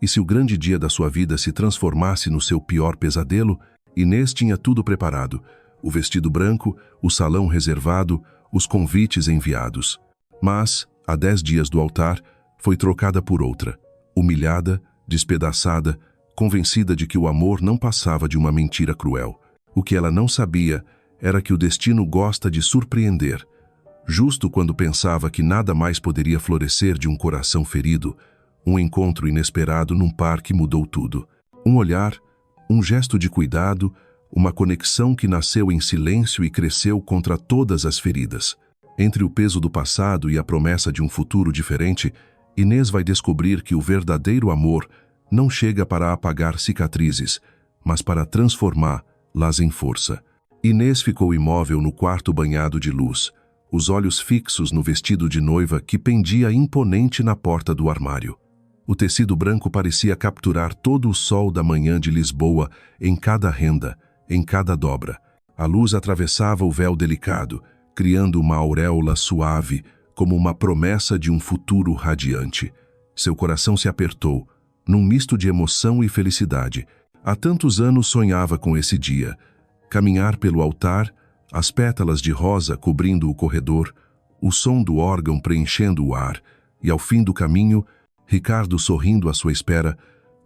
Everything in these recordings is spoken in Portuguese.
E se o grande dia da sua vida se transformasse no seu pior pesadelo, Inês tinha tudo preparado: o vestido branco, o salão reservado, os convites enviados. Mas, a 10 dias do altar, foi trocada por outra, humilhada, despedaçada, convencida de que o amor não passava de uma mentira cruel. O que ela não sabia era que o destino gosta de surpreender. Justo quando pensava que nada mais poderia florescer de um coração ferido, um encontro inesperado num parque mudou tudo. Um olhar, um gesto de cuidado, uma conexão que nasceu em silêncio e cresceu contra todas as feridas. Entre o peso do passado e a promessa de um futuro diferente, Inês vai descobrir que o verdadeiro amor não chega para apagar cicatrizes, mas para transformá-las em força. Inês ficou imóvel no quarto banhado de luz, os olhos fixos no vestido de noiva que pendia imponente na porta do armário. O tecido branco parecia capturar todo o sol da manhã de Lisboa em cada renda, em cada dobra. A luz atravessava o véu delicado, criando uma auréola suave, como uma promessa de um futuro radiante. Seu coração se apertou, num misto de emoção e felicidade. Há tantos anos sonhava com esse dia. Caminhar pelo altar, as pétalas de rosa cobrindo o corredor, o som do órgão preenchendo o ar, e ao fim do caminho, Ricardo sorrindo à sua espera,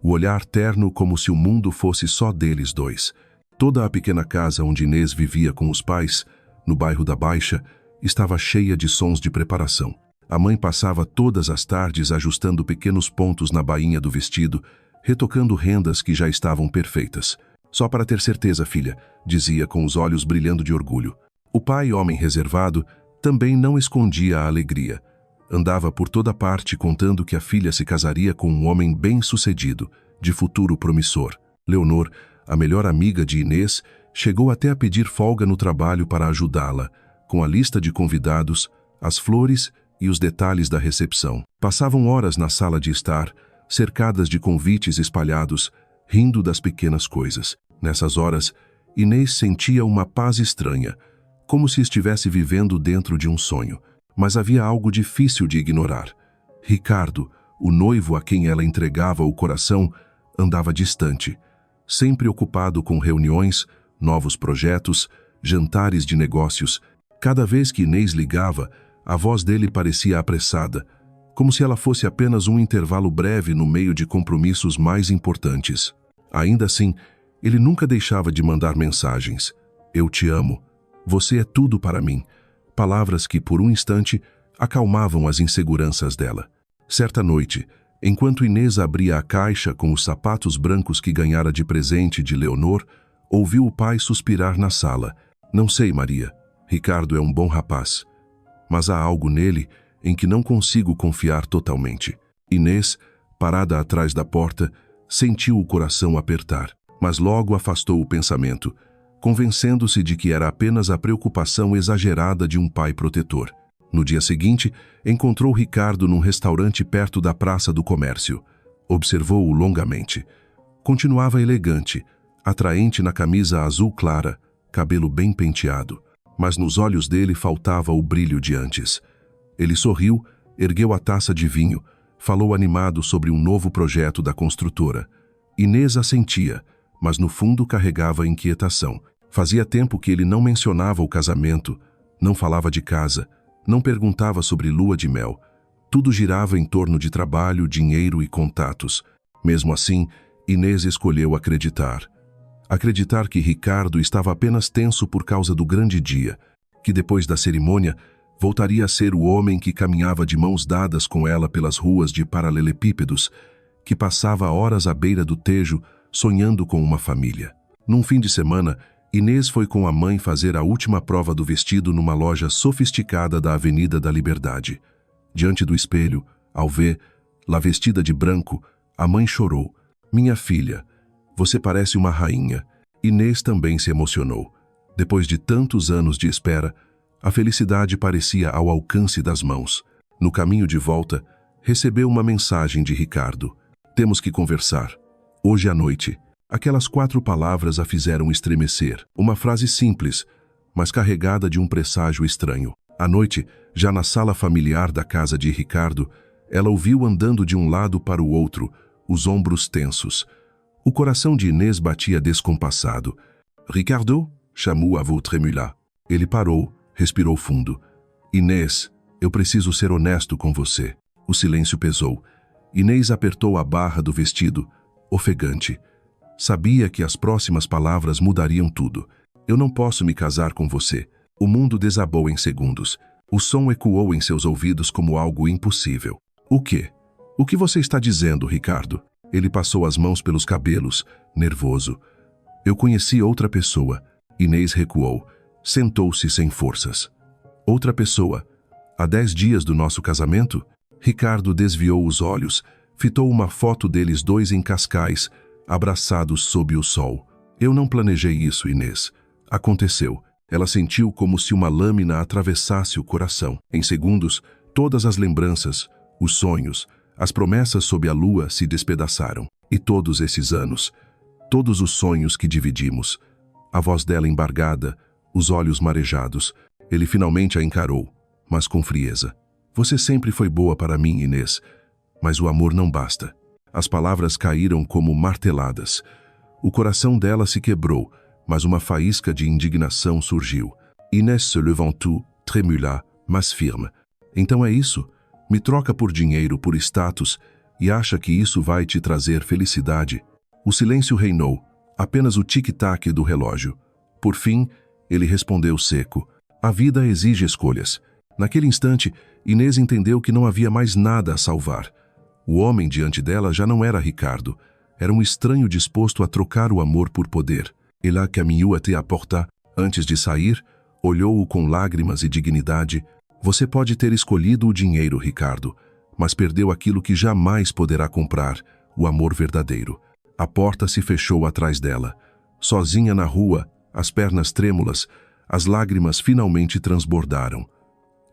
o olhar terno como se o mundo fosse só deles dois. Toda a pequena casa onde Inês vivia com os pais, no bairro da Baixa, estava cheia de sons de preparação. A mãe passava todas as tardes ajustando pequenos pontos na bainha do vestido, retocando rendas que já estavam perfeitas. Só para ter certeza, filha, dizia com os olhos brilhando de orgulho. O pai, homem reservado, também não escondia a alegria. Andava por toda parte contando que a filha se casaria com um homem bem-sucedido, de futuro promissor. Leonor, a melhor amiga de Inês, chegou até a pedir folga no trabalho para ajudá-la, com a lista de convidados, as flores e os detalhes da recepção. Passavam horas na sala de estar, cercadas de convites espalhados, rindo das pequenas coisas. Nessas horas, Inês sentia uma paz estranha, como se estivesse vivendo dentro de um sonho. Mas havia algo difícil de ignorar. Ricardo, o noivo a quem ela entregava o coração, andava distante, sempre ocupado com reuniões, novos projetos, jantares de negócios. Cada vez que Inês ligava, a voz dele parecia apressada, como se ela fosse apenas um intervalo breve no meio de compromissos mais importantes. Ainda assim, ele nunca deixava de mandar mensagens. Eu te amo. Você é tudo para mim. Palavras que, por um instante, acalmavam as inseguranças dela. Certa noite, enquanto Inês abria a caixa com os sapatos brancos que ganhara de presente de Leonor, ouviu o pai suspirar na sala. Não sei, Maria. Ricardo é um bom rapaz. Mas há algo nele em que não consigo confiar totalmente. Inês, parada atrás da porta, sentiu o coração apertar, mas logo afastou o pensamento, convencendo-se de que era apenas a preocupação exagerada de um pai protetor. No dia seguinte, encontrou Ricardo num restaurante perto da Praça do Comércio. Observou-o longamente. Continuava elegante, atraente na camisa azul clara, cabelo bem penteado, mas nos olhos dele faltava o brilho de antes. Ele sorriu, ergueu a taça de vinho, falou animado sobre um novo projeto da construtora. Inês assentia, mas no fundo carregava inquietação. Fazia tempo que ele não mencionava o casamento, não falava de casa, não perguntava sobre lua de mel. Tudo girava em torno de trabalho, dinheiro e contatos. Mesmo assim, Inês escolheu acreditar. Acreditar que Ricardo estava apenas tenso por causa do grande dia, que depois da cerimônia voltaria a ser o homem que caminhava de mãos dadas com ela pelas ruas de paralelepípedos, que passava horas à beira do Tejo sonhando com uma família. Num fim de semana, Inês foi com a mãe fazer a última prova do vestido numa loja sofisticada da Avenida da Liberdade. Diante do espelho, ao ver-la vestida de branco, a mãe chorou. Minha filha, você parece uma rainha. Inês também se emocionou. Depois de tantos anos de espera, a felicidade parecia ao alcance das mãos. No caminho de volta, recebeu uma mensagem de Ricardo. Temos que conversar. Hoje à noite. Aquelas 4 palavras a fizeram estremecer. Uma frase simples, mas carregada de um presságio estranho. À noite, já na sala familiar da casa de Ricardo, ela o viu andando de um lado para o outro, os ombros tensos. O coração de Inês batia descompassado. Ricardo? Chamou a voz tremula. Ele parou, respirou fundo. Inês, eu preciso ser honesto com você. O silêncio pesou. Inês apertou a barra do vestido, ofegante. Sabia que as próximas palavras mudariam tudo. Eu não posso me casar com você. O mundo desabou em segundos. O som ecoou em seus ouvidos como algo impossível. O quê? O que você está dizendo, Ricardo? Ele passou as mãos pelos cabelos, nervoso. Eu conheci outra pessoa. Inês recuou. Sentou-se sem forças. Outra pessoa. Há 10 dias do nosso casamento? Ricardo desviou os olhos. Fitou uma foto deles dois em Cascais, abraçados sob o sol. Eu não planejei isso, Inês. Aconteceu. Ela sentiu como se uma lâmina atravessasse o coração. Em segundos, todas as lembranças, os sonhos, as promessas sob a lua se despedaçaram. E todos esses anos, todos os sonhos que dividimos. A voz dela embargada, os olhos marejados. Ele finalmente a encarou, mas com frieza. Você sempre foi boa para mim, Inês, mas o amor não basta. As palavras caíram como marteladas. O coração dela se quebrou, mas uma faísca de indignação surgiu. Inês se levantou, tremula, mas firme. Então é isso? Me troca por dinheiro, por status, e acha que isso vai te trazer felicidade? O silêncio reinou, apenas o tic-tac do relógio. Por fim, ele respondeu seco. A vida exige escolhas. Naquele instante, Inês entendeu que não havia mais nada a salvar. O homem diante dela já não era Ricardo. Era um estranho disposto a trocar o amor por poder. Ela caminhou até a porta. Antes de sair, olhou-o com lágrimas e dignidade. Você pode ter escolhido o dinheiro, Ricardo, mas perdeu aquilo que jamais poderá comprar, o amor verdadeiro. A porta se fechou atrás dela. Sozinha na rua, as pernas trêmulas, as lágrimas finalmente transbordaram.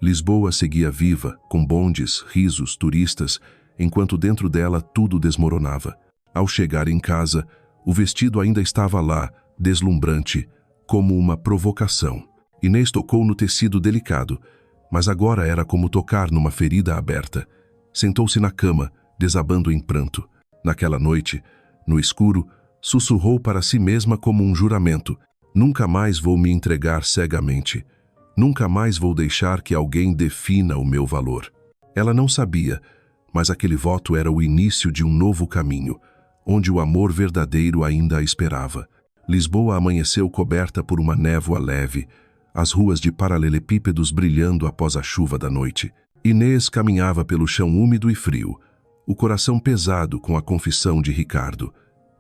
Lisboa seguia viva, com bondes, risos, turistas, enquanto dentro dela tudo desmoronava. Ao chegar em casa, o vestido ainda estava lá, deslumbrante, como uma provocação. Inês tocou no tecido delicado, mas agora era como tocar numa ferida aberta. Sentou-se na cama, desabando em pranto. Naquela noite, no escuro, sussurrou para si mesma como um juramento. Nunca mais vou me entregar cegamente. Nunca mais vou deixar que alguém defina o meu valor. Ela não sabia, mas aquele voto era o início de um novo caminho, onde o amor verdadeiro ainda a esperava. Lisboa amanheceu coberta por uma névoa leve, as ruas de paralelepípedos brilhando após a chuva da noite. Inês caminhava pelo chão úmido e frio, o coração pesado com a confissão de Ricardo.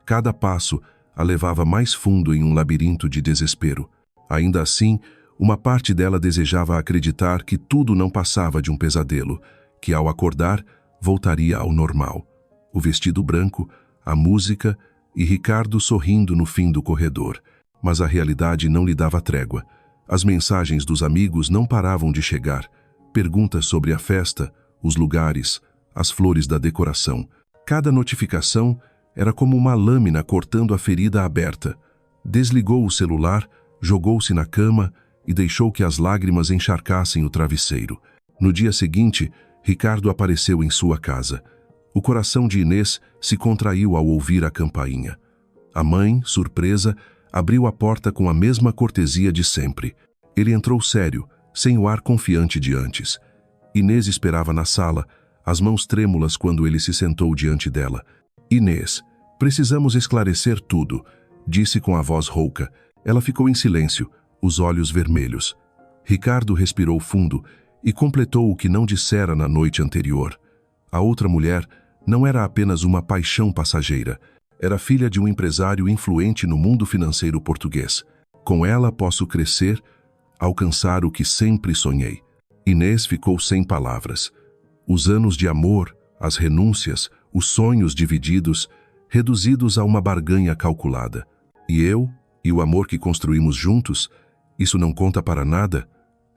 Cada passo a levava mais fundo em um labirinto de desespero. Ainda assim, uma parte dela desejava acreditar que tudo não passava de um pesadelo, que ao acordar, voltaria ao normal. O vestido branco, a música e Ricardo sorrindo no fim do corredor. Mas a realidade não lhe dava trégua. As mensagens dos amigos não paravam de chegar. Perguntas sobre a festa, os lugares, as flores da decoração. Cada notificação era como uma lâmina cortando a ferida aberta. Desligou o celular, jogou-se na cama e deixou que as lágrimas encharcassem o travesseiro. No dia seguinte, Ricardo apareceu em sua casa. O coração de Inês se contraiu ao ouvir a campainha. A mãe, surpresa, abriu a porta com a mesma cortesia de sempre. Ele entrou sério, sem o ar confiante de antes. Inês esperava na sala, as mãos trêmulas quando ele se sentou diante dela. Inês, precisamos esclarecer tudo, disse com a voz rouca. Ela ficou em silêncio, os olhos vermelhos. Ricardo respirou fundo e completou o que não dissera na noite anterior. A outra mulher não era apenas uma paixão passageira. Era filha de um empresário influente no mundo financeiro português. Com ela posso crescer, alcançar o que sempre sonhei. Inês ficou sem palavras. Os anos de amor, as renúncias, os sonhos divididos, reduzidos a uma barganha calculada. E eu, e o amor que construímos juntos, isso não conta para nada?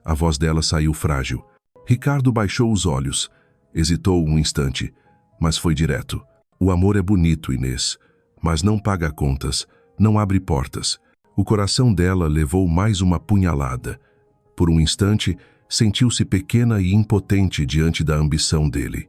A voz dela saiu frágil. Ricardo baixou os olhos. Hesitou um instante, mas foi direto. O amor é bonito, Inês, mas não paga contas, não abre portas. O coração dela levou mais uma punhalada. Por um instante, sentiu-se pequena e impotente diante da ambição dele.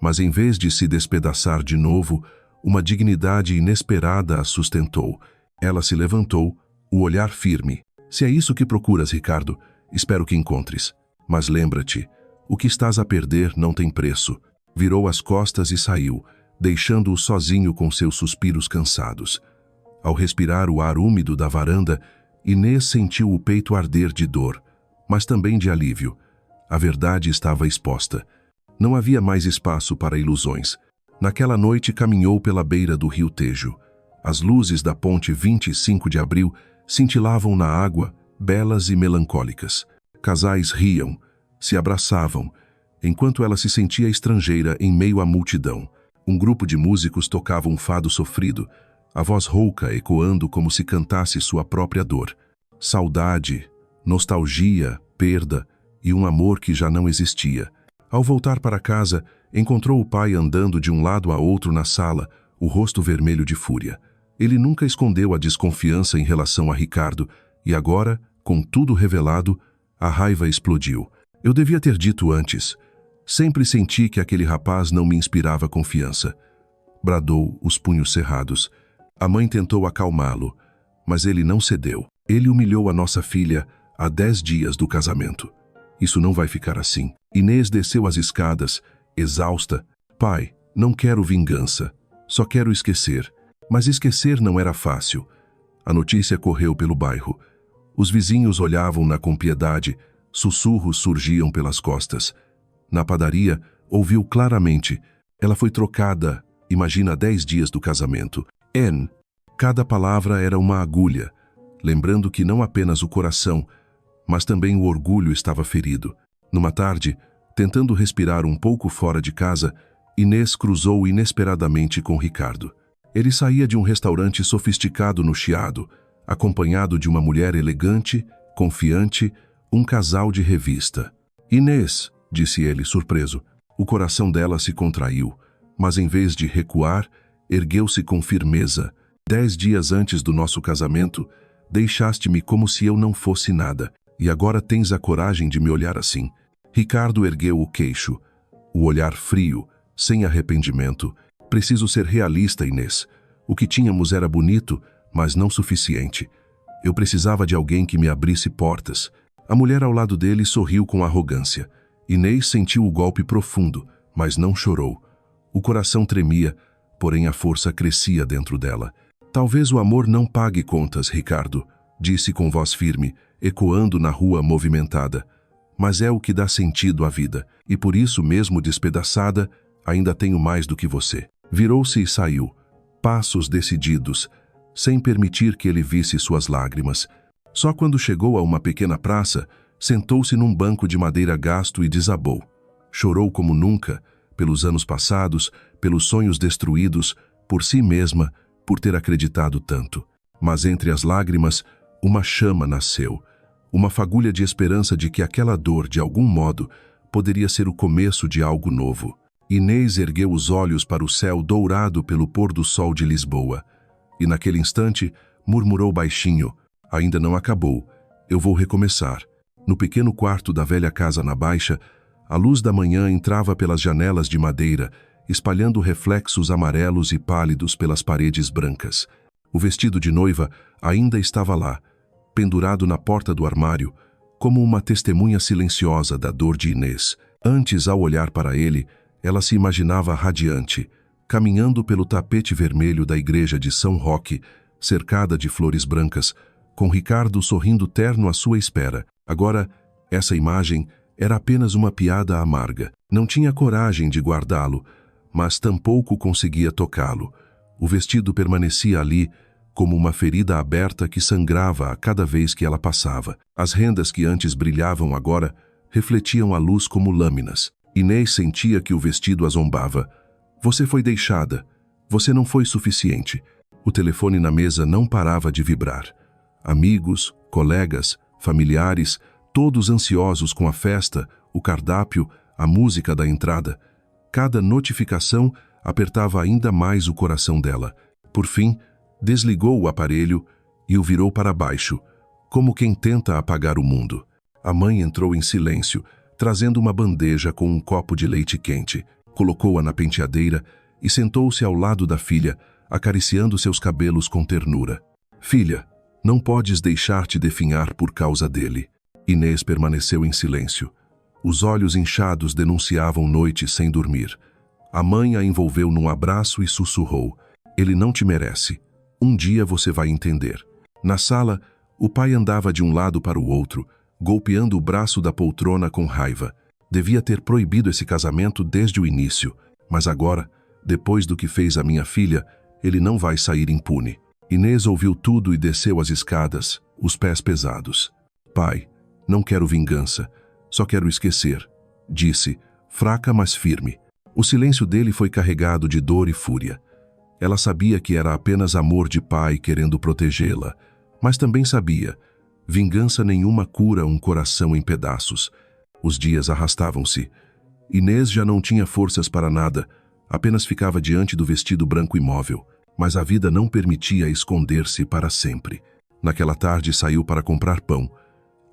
Mas em vez de se despedaçar de novo, Uma dignidade inesperada a sustentou. Ela se levantou, o olhar firme. Se é isso que procuras, Ricardo, espero que encontres. Mas lembra-te, o que estás a perder não tem preço. Virou as costas e saiu, deixando-o sozinho com seus suspiros cansados. Ao respirar o ar úmido da varanda, Inês sentiu o peito arder de dor, mas também de alívio. A verdade estava exposta. Não havia mais espaço para ilusões. Naquela noite caminhou pela beira do rio Tejo. As luzes da ponte 25 de abril cintilavam na água, belas e melancólicas. Casais riam, se abraçavam, enquanto ela se sentia estrangeira em meio à multidão. Um grupo de músicos tocava um fado sofrido, a voz rouca ecoando como se cantasse sua própria dor. Saudade, nostalgia, perda e um amor que já não existia. Ao voltar para casa, encontrou o pai andando de um lado a outro na sala, o rosto vermelho de fúria. Ele nunca escondeu a desconfiança em relação a Ricardo, e agora, com tudo revelado, a raiva explodiu. Eu devia ter dito antes. Sempre senti que aquele rapaz não me inspirava confiança. Bradou, os punhos cerrados. A mãe tentou acalmá-lo, mas ele não cedeu. Ele humilhou a nossa filha há 10 dias do casamento. Isso não vai ficar assim. Inês desceu as escadas, exausta. Pai, não quero vingança. Só quero esquecer. Mas esquecer não era fácil. A notícia correu pelo bairro. Os vizinhos olhavam-na com piedade. Sussurros surgiam pelas costas. Na padaria, ouviu claramente. Ela foi trocada, imagina 10 dias do casamento. Cada palavra era uma agulha, lembrando que não apenas o coração, mas também o orgulho estava ferido. Numa tarde, tentando respirar um pouco fora de casa, Inês cruzou inesperadamente com Ricardo. Ele saía de um restaurante sofisticado no Chiado, acompanhado de uma mulher elegante, confiante, um casal de revista. Inês, disse ele, surpreso. O coração dela se contraiu, mas em vez de recuar, ergueu-se com firmeza. 10 dias antes do nosso casamento, deixaste-me como se eu não fosse nada, e agora tens a coragem de me olhar assim. Ricardo ergueu o queixo, o olhar frio, sem arrependimento. Preciso ser realista, Inês. O que tínhamos era bonito, mas não suficiente. Eu precisava de alguém que me abrisse portas. A mulher ao lado dele sorriu com arrogância. Inês sentiu o golpe profundo, mas não chorou. O coração tremia, porém a força crescia dentro dela. Talvez o amor não pague contas, Ricardo, disse com voz firme, ecoando na rua movimentada. Mas é o que dá sentido à vida, e por isso, mesmo despedaçada, ainda tenho mais do que você. Virou-se e saiu, passos decididos, sem permitir que ele visse suas lágrimas. Só quando chegou a uma pequena praça, sentou-se num banco de madeira gasto e desabou. Chorou como nunca, pelos anos passados, pelos sonhos destruídos, por si mesma, por ter acreditado tanto. Mas entre as lágrimas, uma chama nasceu, uma fagulha de esperança de que aquela dor, de algum modo, poderia ser o começo de algo novo. Inês ergueu os olhos para o céu dourado pelo pôr do sol de Lisboa, e naquele instante murmurou baixinho: ainda não acabou, eu vou recomeçar. No pequeno quarto da velha casa na Baixa, a luz da manhã entrava pelas janelas de madeira, espalhando reflexos amarelos e pálidos pelas paredes brancas. O vestido de noiva ainda estava lá, pendurado na porta do armário, como uma testemunha silenciosa da dor de Inês. Antes, ao olhar para ele, ela se imaginava radiante, caminhando pelo tapete vermelho da igreja de São Roque, cercada de flores brancas, com Ricardo sorrindo terno à sua espera. Agora, essa imagem era apenas uma piada amarga. Não tinha coragem de guardá-lo, mas tampouco conseguia tocá-lo. O vestido permanecia ali, como uma ferida aberta que sangrava a cada vez que ela passava. As rendas que antes brilhavam agora refletiam a luz como lâminas. Inês sentia que o vestido a zombava. Você foi deixada. Você não foi suficiente. O telefone na mesa não parava de vibrar. Amigos, colegas, familiares, todos ansiosos com a festa, o cardápio, a música da entrada. Cada notificação apertava ainda mais o coração dela. Por fim, desligou o aparelho e o virou para baixo, como quem tenta apagar o mundo. A mãe entrou em silêncio, trazendo uma bandeja com um copo de leite quente. Colocou-a na penteadeira e sentou-se ao lado da filha, acariciando seus cabelos com ternura. Filha, não podes deixar-te definhar por causa dele. Inês permaneceu em silêncio. Os olhos inchados denunciavam noites sem dormir. A mãe a envolveu num abraço e sussurrou: ele não te merece. Um dia você vai entender. Na sala, o pai andava de um lado para o outro, golpeando o braço da poltrona com raiva. Devia ter proibido esse casamento desde o início, mas agora, depois do que fez a minha filha, ele não vai sair impune. Inês ouviu tudo e desceu as escadas, os pés pesados. Pai, não quero vingança, só quero esquecer, disse, fraca mas firme. O silêncio dele foi carregado de dor e fúria. Ela sabia que era apenas amor de pai querendo protegê-la, mas também sabia, vingança nenhuma cura um coração em pedaços. Os dias arrastavam-se. Inês já não tinha forças para nada, apenas ficava diante do vestido branco imóvel, mas a vida não permitia esconder-se para sempre. Naquela tarde saiu para comprar pão.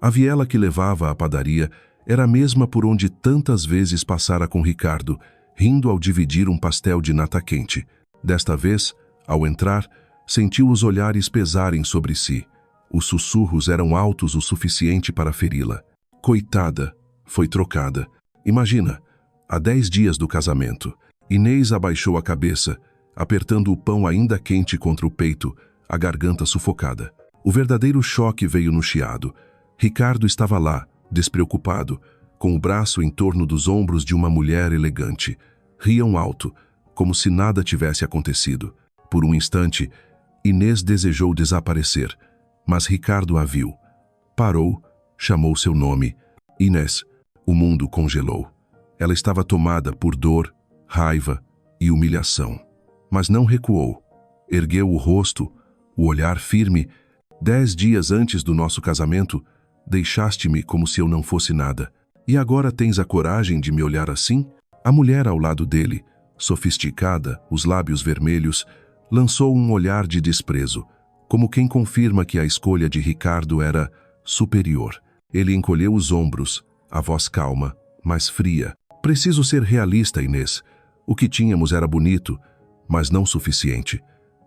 A viela que levava à padaria era a mesma por onde tantas vezes passara com Ricardo, rindo ao dividir um pastel de nata quente. Desta vez, ao entrar, sentiu os olhares pesarem sobre si. Os sussurros eram altos o suficiente para feri-la. Coitada, foi trocada. Imagina, há 10 dias do casamento. Inês abaixou a cabeça, apertando o pão ainda quente contra o peito, a garganta sufocada. O verdadeiro choque veio no chiado. Ricardo estava lá, despreocupado, com o braço em torno dos ombros de uma mulher elegante. Riam alto, como se nada tivesse acontecido. Por um instante, Inês desejou desaparecer, mas Ricardo a viu. Parou, chamou seu nome. Inês. O mundo congelou. Ela estava tomada por dor, raiva e humilhação. Mas não recuou. Ergueu o rosto, o olhar firme. 10 dias antes do nosso casamento, deixaste-me como se eu não fosse nada. E agora tens a coragem de me olhar assim? A mulher ao lado dele, sofisticada, os lábios vermelhos, lançou um olhar de desprezo, como quem confirma que a escolha de Ricardo era superior. Ele encolheu os ombros, a voz calma, mas fria. Preciso ser realista, Inês. O que tínhamos era bonito, mas não suficiente.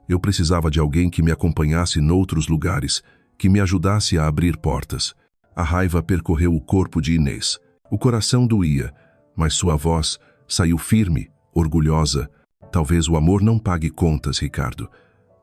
Eu precisava de alguém que me acompanhasse noutros lugares, que me ajudasse a abrir portas. A raiva percorreu o corpo de Inês. O coração doía, mas sua voz saiu firme, orgulhosa. Talvez o amor não pague contas, Ricardo,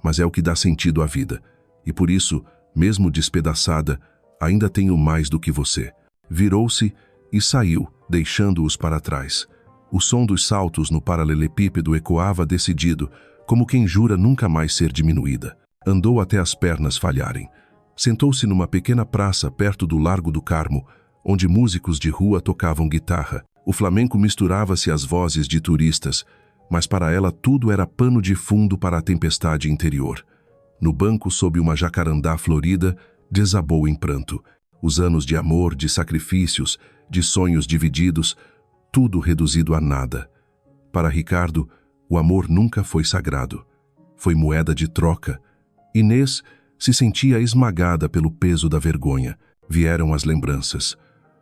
mas é o que dá sentido à vida. E por isso, mesmo despedaçada, ainda tenho mais do que você. Virou-se e saiu, deixando-os para trás. O som dos saltos no paralelepípedo ecoava decidido, como quem jura nunca mais ser diminuída. Andou até as pernas falharem. Sentou-se numa pequena praça perto do Largo do Carmo, onde músicos de rua tocavam guitarra. O flamenco misturava-se às vozes de turistas, mas para ela tudo era pano de fundo para a tempestade interior. No banco, sob uma jacarandá florida, desabou em pranto. Os anos de amor, de sacrifícios, de sonhos divididos, tudo reduzido a nada. Para Ricardo, o amor nunca foi sagrado. Foi moeda de troca. Inês se sentia esmagada pelo peso da vergonha. Vieram as lembranças.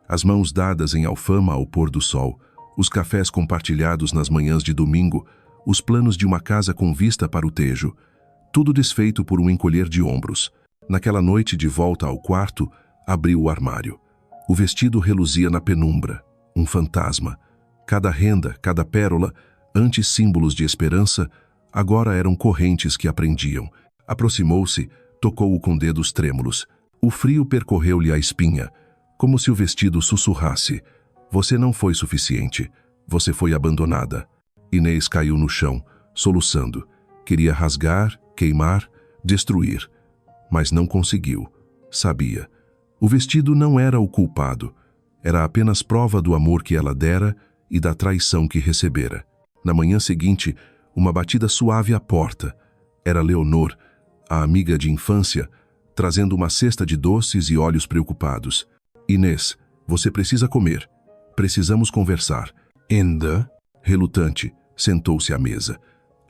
As mãos dadas em alfama ao pôr do sol, os cafés compartilhados nas manhãs de domingo, os planos de uma casa com vista para o Tejo. Tudo desfeito por um encolher de ombros. Naquela noite, de volta ao quarto, abriu o armário. O vestido reluzia na penumbra, um fantasma. Cada renda, cada pérola, antes símbolos de esperança, agora eram correntes que a prendiam. Aproximou-se, tocou-o com dedos trêmulos. O frio percorreu-lhe a espinha, como se o vestido sussurrasse: você não foi suficiente, você foi abandonada. Inês caiu no chão, soluçando. Queria rasgar, queimar, destruir, mas não conseguiu. Sabia. O vestido não era o culpado. Era apenas prova do amor que ela dera e da traição que recebera. Na manhã seguinte, uma batida suave à porta. Era Leonor, a amiga de infância, trazendo uma cesta de doces e olhos preocupados. Inês, você precisa comer. Precisamos conversar. Ainda, relutante, sentou-se à mesa.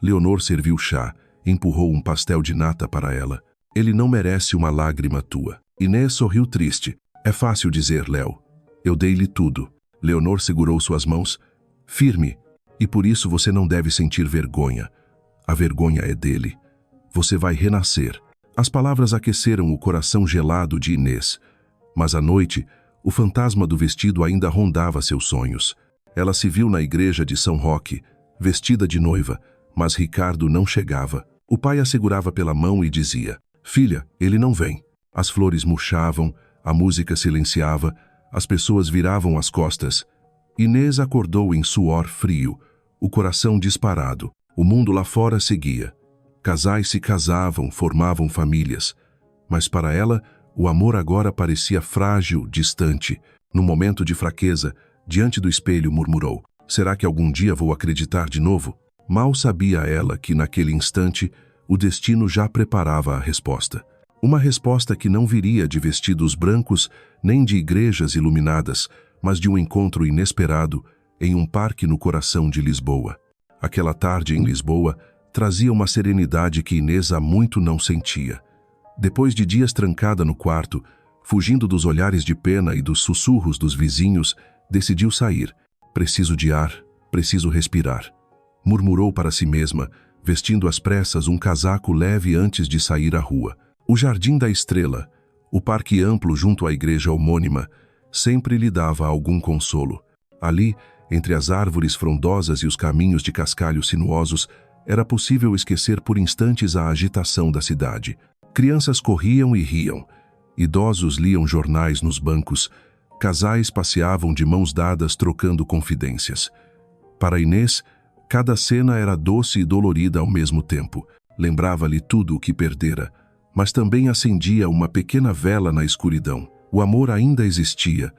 Leonor serviu chá, empurrou um pastel de nata para ela. Ele não merece uma lágrima tua. Inês sorriu triste. É fácil dizer, Léo. Eu dei-lhe tudo. Leonor segurou suas mãos. Firme. E por isso você não deve sentir vergonha. A vergonha é dele. Você vai renascer. As palavras aqueceram o coração gelado de Inês. Mas à noite, o fantasma do vestido ainda rondava seus sonhos. Ela se viu na igreja de São Roque, vestida de noiva, mas Ricardo não chegava. O pai a segurava pela mão e dizia: "Filha, ele não vem." As flores murchavam, a música silenciava, as pessoas viravam as costas. Inês acordou em suor frio, o coração disparado. O mundo lá fora seguia. Casais se casavam, formavam famílias. Mas para ela, o amor agora parecia frágil, distante. Num momento de fraqueza, diante do espelho, murmurou: "Será que algum dia vou acreditar de novo?" Mal sabia ela que, naquele instante, o destino já preparava a resposta. Uma resposta que não viria de vestidos brancos, nem de igrejas iluminadas, mas de um encontro inesperado em um parque no coração de Lisboa. Aquela tarde em Lisboa trazia uma serenidade que Inês há muito não sentia. Depois de dias trancada no quarto, fugindo dos olhares de pena e dos sussurros dos vizinhos, decidiu sair. "Preciso de ar, preciso respirar." Murmurou para si mesma, vestindo às pressas um casaco leve antes de sair à rua. O Jardim da Estrela, o parque amplo junto à igreja homônima, sempre lhe dava algum consolo. Ali, entre as árvores frondosas e os caminhos de cascalhos sinuosos, era possível esquecer por instantes a agitação da cidade. Crianças corriam e riam, idosos liam jornais nos bancos, casais passeavam de mãos dadas trocando confidências. Para Inês, cada cena era doce e dolorida ao mesmo tempo. Lembrava-lhe tudo o que perdera, mas também acendia uma pequena vela na escuridão. O amor ainda existia,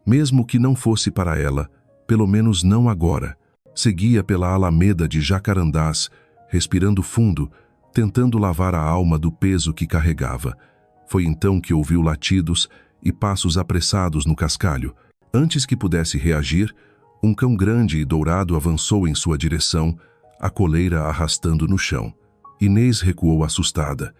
mesmo que não fosse para ela, pelo menos não agora. Seguia pela alameda de Jacarandás, respirando fundo, tentando lavar a alma do peso que carregava. Foi então que ouviu latidos e passos apressados no cascalho. Antes que pudesse reagir, um cão grande e dourado avançou em sua direção, a coleira arrastando no chão. Inês recuou assustada.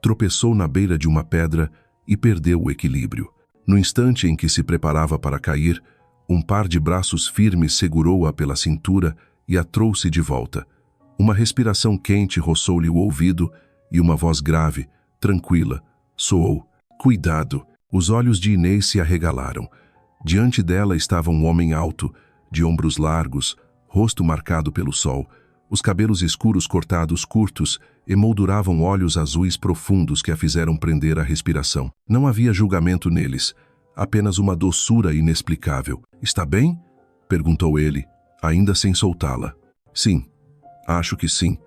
Tropeçou na beira de uma pedra e perdeu o equilíbrio. No instante em que se preparava para cair, um par de braços firmes segurou-a pela cintura e a trouxe de volta. Uma respiração quente roçou-lhe o ouvido e uma voz grave, tranquila, soou: "Cuidado." Os olhos de Inês se arregalaram. Diante dela estava um homem alto, de ombros largos, rosto marcado pelo sol. Os cabelos escuros cortados curtos emolduravam olhos azuis profundos que a fizeram prender a respiração. Não havia julgamento neles, apenas uma doçura inexplicável. "Está bem?" perguntou ele, ainda sem soltá-la. "Sim, acho que sim",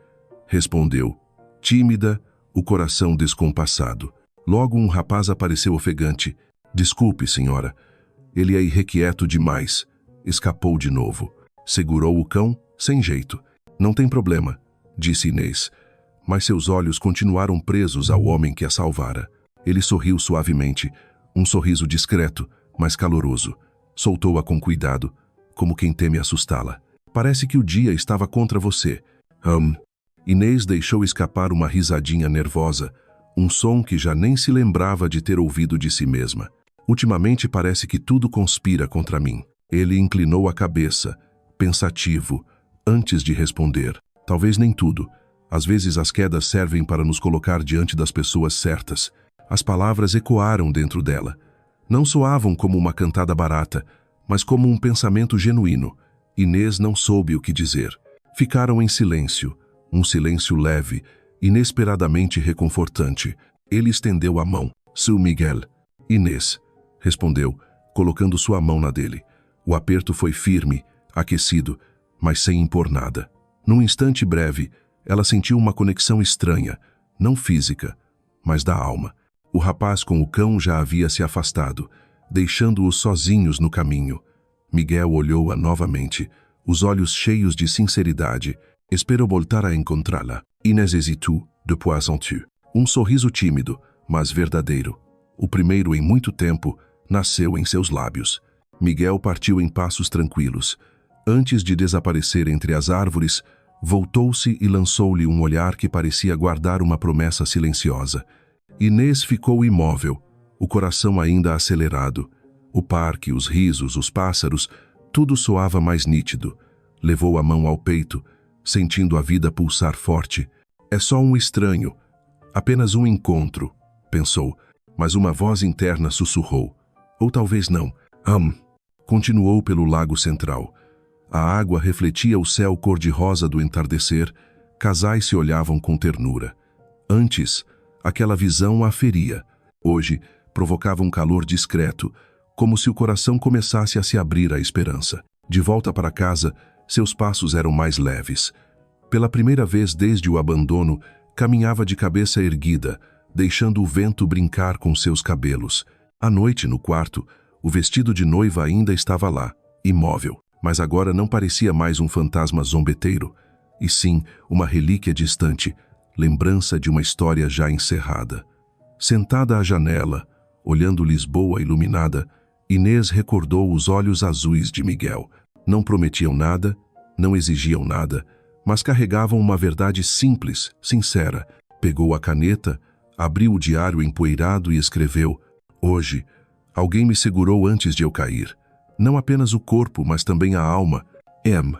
respondeu, tímida, o coração descompassado. Logo um rapaz apareceu ofegante. "Desculpe, senhora, ele é irrequieto demais." Escapou de novo. Segurou o cão, sem jeito. "Não tem problema", disse Inês, mas seus olhos continuaram presos ao homem que a salvara. Ele sorriu suavemente, um sorriso discreto, mas caloroso. Soltou-a com cuidado, como quem teme assustá-la. "Parece que o dia estava contra você." Inês deixou escapar uma risadinha nervosa, um som que já nem se lembrava de ter ouvido de si mesma. "Ultimamente parece que tudo conspira contra mim." Ele inclinou a cabeça, pensativo, antes de responder. "Talvez nem tudo. Às vezes as quedas servem para nos colocar diante das pessoas certas." As palavras ecoaram dentro dela. Não soavam como uma cantada barata, mas como um pensamento genuíno. Inês não soube o que dizer. Ficaram em silêncio, um silêncio leve, inesperadamente reconfortante. Ele estendeu a mão. "Seu Miguel." "Inês", respondeu, colocando sua mão na dele. O aperto foi firme, aquecido, mas sem impor nada. Num instante breve, ela sentiu uma conexão estranha, não física, mas da alma. O rapaz com o cão já havia se afastado, deixando-os sozinhos no caminho. Miguel olhou-a novamente, os olhos cheios de sinceridade. "Espero voltar a encontrá-la." Inês hésitou, depois sentiu. Um sorriso tímido, mas verdadeiro. O primeiro em muito tempo, nasceu em seus lábios. Miguel partiu em passos tranquilos. Antes de desaparecer entre as árvores, voltou-se e lançou-lhe um olhar que parecia guardar uma promessa silenciosa. Inês ficou imóvel, o coração ainda acelerado. O parque, os risos, os pássaros, tudo soava mais nítido. Levou a mão ao peito, sentindo a vida pulsar forte. É só um estranho. Apenas um encontro, pensou, mas uma voz interna sussurrou. Ou talvez não. Continuou pelo lago central. A água refletia o céu cor-de-rosa do entardecer. Casais se olhavam com ternura. Antes, aquela visão a feria. Hoje, provocava um calor discreto, como se o coração começasse a se abrir à esperança. De volta para casa, seus passos eram mais leves. Pela primeira vez desde o abandono, caminhava de cabeça erguida, deixando o vento brincar com seus cabelos. À noite, no quarto, o vestido de noiva ainda estava lá, imóvel, mas agora não parecia mais um fantasma zombeteiro, e sim uma relíquia distante, lembrança de uma história já encerrada. Sentada à janela, olhando Lisboa iluminada, Inês recordou os olhos azuis de Miguel. Não prometiam nada, não exigiam nada, mas carregavam uma verdade simples, sincera. Pegou a caneta, abriu o diário empoeirado e escreveu: Hoje, alguém me segurou antes de eu cair. Não apenas o corpo, mas também a alma. M.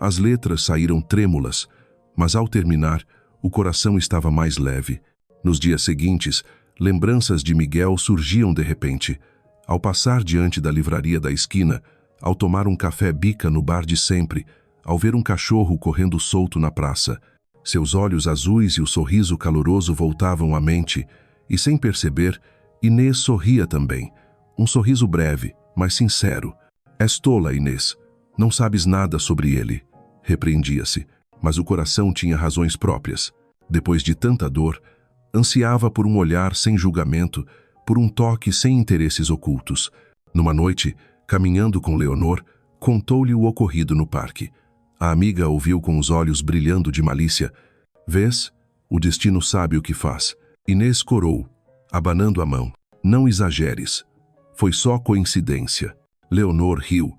As letras saíram trêmulas, mas ao terminar, o coração estava mais leve. Nos dias seguintes, lembranças de Miguel surgiam de repente. Ao passar diante da livraria da esquina, ao tomar um café bica no bar de sempre, ao ver um cachorro correndo solto na praça, seus olhos azuis e o sorriso caloroso voltavam à mente, e sem perceber, Inês sorria também. Um sorriso breve, mas sincero. És tola, Inês. Não sabes nada sobre ele. Repreendia-se, mas o coração tinha razões próprias. Depois de tanta dor, ansiava por um olhar sem julgamento, por um toque sem interesses ocultos. Numa noite, caminhando com Leonor, contou-lhe o ocorrido no parque. A amiga ouviu com os olhos brilhando de malícia. Vês? O destino sabe o que faz. Inês corou, abanando a mão. Não exageres. Foi só coincidência. Leonor riu,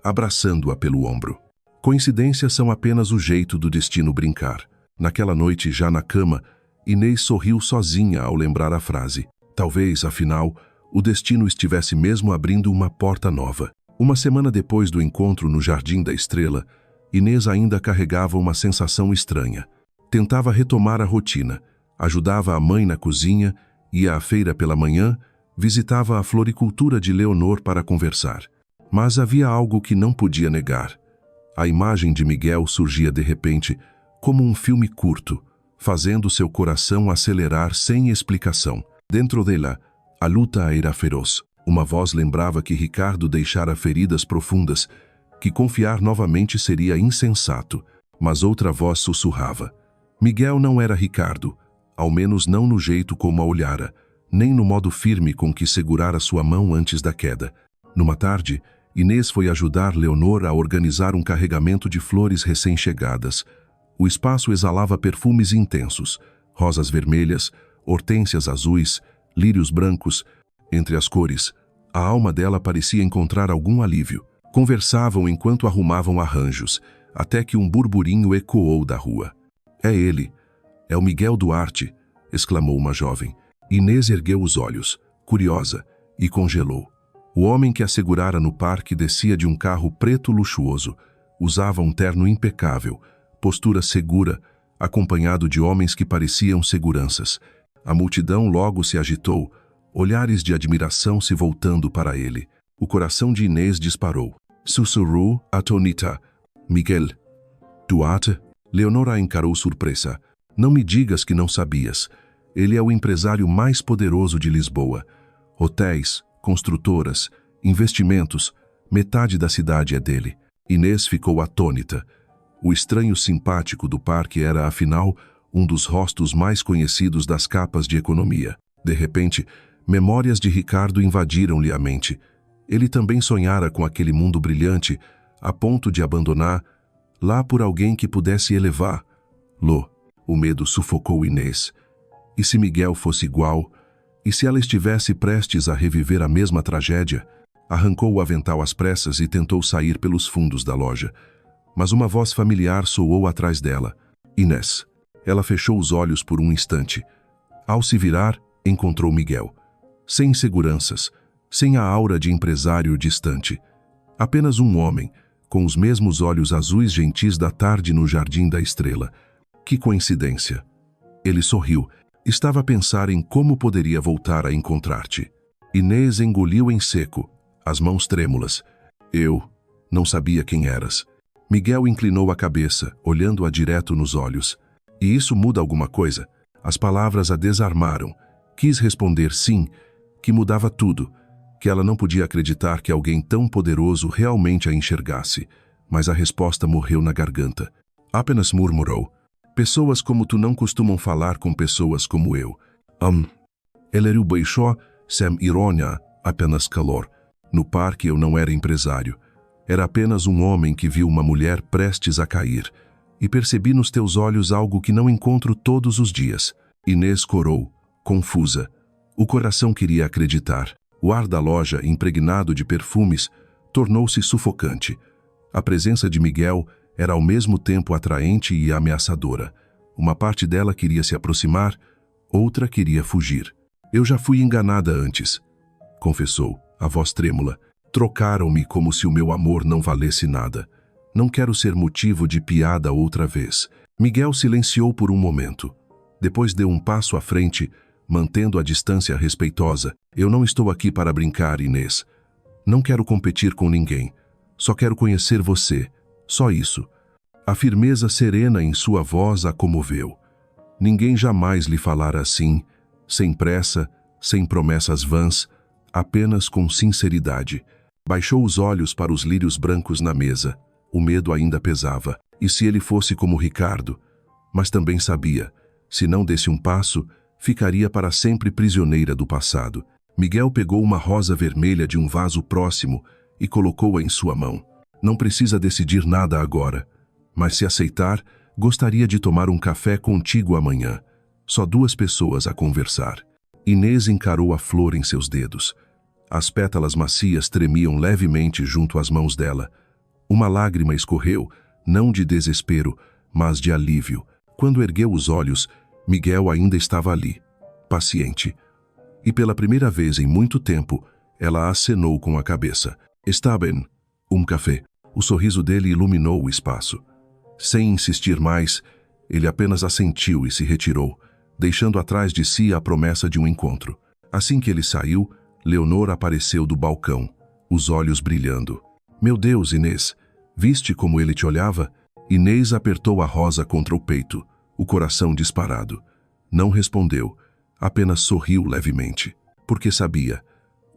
abraçando-a pelo ombro. Coincidências são apenas o jeito do destino brincar. Naquela noite, já na cama, Inês sorriu sozinha ao lembrar a frase. Talvez, afinal, o destino estivesse mesmo abrindo uma porta nova. Uma semana depois do encontro no Jardim da Estrela, Inês ainda carregava uma sensação estranha. Tentava retomar a rotina, ajudava a mãe na cozinha, ia à feira pela manhã, visitava a floricultura de Leonor para conversar. Mas havia algo que não podia negar. A imagem de Miguel surgia de repente, como um filme curto, fazendo seu coração acelerar sem explicação. Dentro dela, a luta era feroz. Uma voz lembrava que Ricardo deixara feridas profundas, que confiar novamente seria insensato, mas outra voz sussurrava. Miguel não era Ricardo, ao menos não no jeito como a olhara, nem no modo firme com que segurara sua mão antes da queda. Numa tarde, Inês foi ajudar Leonor a organizar um carregamento de flores recém-chegadas. O espaço exalava perfumes intensos, rosas vermelhas, hortênsias azuis, lírios brancos. Entre as cores, a alma dela parecia encontrar algum alívio. Conversavam enquanto arrumavam arranjos, até que um burburinho ecoou da rua. É ele. É o Miguel Duarte, exclamou uma jovem. Inês ergueu os olhos, curiosa, e congelou. O homem que a segurara no parque descia de um carro preto luxuoso. Usava um terno impecável, postura segura, acompanhado de homens que pareciam seguranças. A multidão logo se agitou, olhares de admiração se voltando para ele. O coração de Inês disparou. Sussurrou atônita. Miguel Duarte? Leonora encarou surpresa. Não me digas que não sabias. Ele é o empresário mais poderoso de Lisboa. Hotéis, construtoras, investimentos, metade da cidade é dele. Inês ficou atônita. O estranho simpático do parque era, afinal, um dos rostos mais conhecidos das capas de economia. De repente, memórias de Ricardo invadiram-lhe a mente. Ele também sonhara com aquele mundo brilhante, a ponto de abandonar, lá por alguém que pudesse elevar-lo. O medo sufocou Inês. E se Miguel fosse igual? E se ela estivesse prestes a reviver a mesma tragédia? Arrancou o avental às pressas e tentou sair pelos fundos da loja. Mas uma voz familiar soou atrás dela. Inês. Ela fechou os olhos por um instante. Ao se virar, encontrou Miguel. Sem inseguranças, sem a aura de empresário distante. Apenas um homem, com os mesmos olhos azuis gentis da tarde no Jardim da Estrela. Que coincidência! Ele sorriu. Estava a pensar em como poderia voltar a encontrar-te. Inês engoliu em seco, as mãos trêmulas. Eu não sabia quem eras. Miguel inclinou a cabeça, olhando-a direto nos olhos. E isso muda alguma coisa? As palavras a desarmaram. Quis responder sim, que mudava tudo, que ela não podia acreditar que alguém tão poderoso realmente a enxergasse. Mas a resposta morreu na garganta. Apenas murmurou. Pessoas como tu não costumam falar com pessoas como eu. Ele o baixou, sem ironia, apenas calor. No parque eu não era empresário. Era apenas um homem que viu uma mulher prestes a cair. E percebi nos teus olhos algo que não encontro todos os dias. Inês corou, confusa. O coração queria acreditar. O ar da loja, impregnado de perfumes, tornou-se sufocante. A presença de Miguel era ao mesmo tempo atraente e ameaçadora. Uma parte dela queria se aproximar, outra queria fugir. Eu já fui enganada antes, confessou, a voz trêmula. Trocaram-me como se o meu amor não valesse nada. Não quero ser motivo de piada outra vez. Miguel silenciou por um momento. Depois deu um passo à frente, mantendo a distância respeitosa. Eu não estou aqui para brincar, Inês. Não quero competir com ninguém. Só quero conhecer você. Só isso. A firmeza serena em sua voz a comoveu. Ninguém jamais lhe falara assim, sem pressa, sem promessas vãs, apenas com sinceridade. Baixou os olhos para os lírios brancos na mesa. O medo ainda pesava. E se ele fosse como Ricardo? Mas também sabia, se não desse um passo, ficaria para sempre prisioneira do passado. Miguel pegou uma rosa vermelha de um vaso próximo e colocou-a em sua mão. Não precisa decidir nada agora, mas se aceitar, gostaria de tomar um café contigo amanhã. Só duas pessoas a conversar. Inês encarou a flor em seus dedos. As pétalas macias tremiam levemente junto às mãos dela. Uma lágrima escorreu, não de desespero, mas de alívio. Quando ergueu os olhos, Miguel ainda estava ali, paciente. E pela primeira vez em muito tempo, ela acenou com a cabeça. Está bem. Um café. O sorriso dele iluminou o espaço. Sem insistir mais, ele apenas assentiu e se retirou, deixando atrás de si a promessa de um encontro. Assim que ele saiu, Leonor apareceu do balcão, os olhos brilhando. Meu Deus, Inês, viste como ele te olhava? Inês apertou a rosa contra o peito, o coração disparado. Não respondeu, apenas sorriu levemente, porque sabia,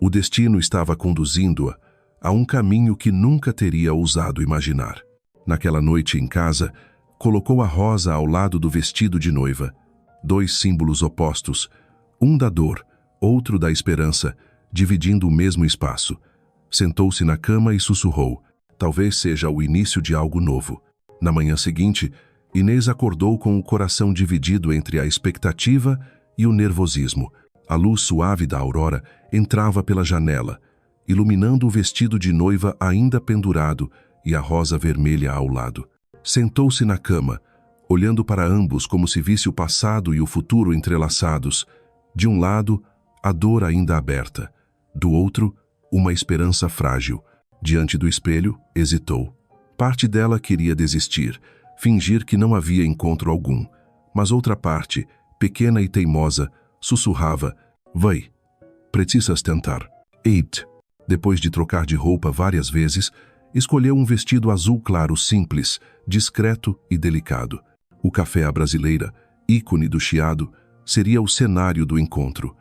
o destino estava conduzindo-a a um caminho que nunca teria ousado imaginar. Naquela noite em casa, colocou a rosa ao lado do vestido de noiva. Dois símbolos opostos, um da dor, outro da esperança, dividindo o mesmo espaço. Sentou-se na cama e sussurrou. Talvez seja o início de algo novo. Na manhã seguinte, Inês acordou com o coração dividido entre a expectativa e o nervosismo. A luz suave da aurora entrava pela janela, iluminando o vestido de noiva ainda pendurado e a rosa vermelha ao lado. Sentou-se na cama, olhando para ambos como se visse o passado e o futuro entrelaçados. De um lado, a dor ainda aberta. Do outro, uma esperança frágil. Diante do espelho, hesitou. Parte dela queria desistir, fingir que não havia encontro algum. Mas outra parte, pequena e teimosa, sussurrava, vai, precisas tentar. Eita. Depois de trocar de roupa várias vezes, escolheu um vestido azul claro simples, discreto e delicado. O café à brasileira, ícone do Chiado, seria o cenário do encontro.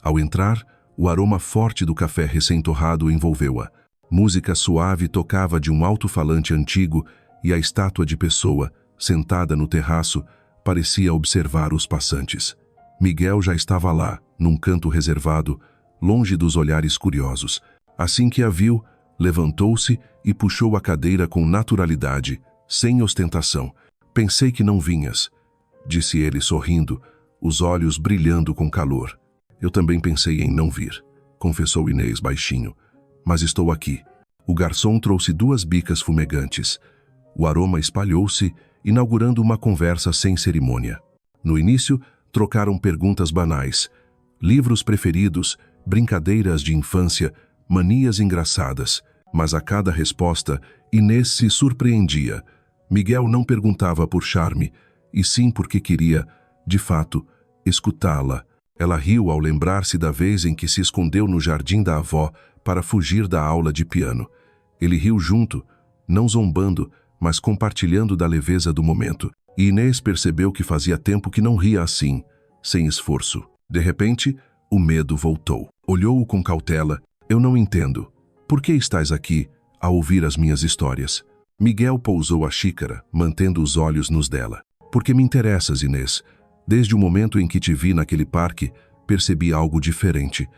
Ao entrar, o aroma forte do café recém-torrado envolveu-a. Música suave tocava de um alto-falante antigo e a estátua de pessoa, sentada no terraço, parecia observar os passantes. Miguel já estava lá, num canto reservado, longe dos olhares curiosos. Assim que a viu, levantou-se e puxou a cadeira com naturalidade, sem ostentação. Pensei que não vinhas, disse ele sorrindo, os olhos brilhando com calor. Eu também pensei em não vir, confessou Inês baixinho. Mas estou aqui. O garçom trouxe 2 bicas fumegantes. O aroma espalhou-se, inaugurando uma conversa sem cerimônia. No início, trocaram perguntas banais. Livros preferidos, brincadeiras de infância, manias engraçadas. Mas a cada resposta, Inês se surpreendia. Miguel não perguntava por charme, e sim porque queria, de fato, escutá-la. Ela riu ao lembrar-se da vez em que se escondeu no jardim da avó para fugir da aula de piano. Ele riu junto, não zombando, mas compartilhando da leveza do momento. E Inês percebeu que fazia tempo que não ria assim, sem esforço. De repente, o medo voltou. Olhou-o com cautela. Eu não entendo. Por que estás aqui, a ouvir as minhas histórias? Miguel pousou a xícara, mantendo os olhos nos dela. Porque me interessas, Inês. Desde o momento em que te vi naquele parque, percebi algo diferente.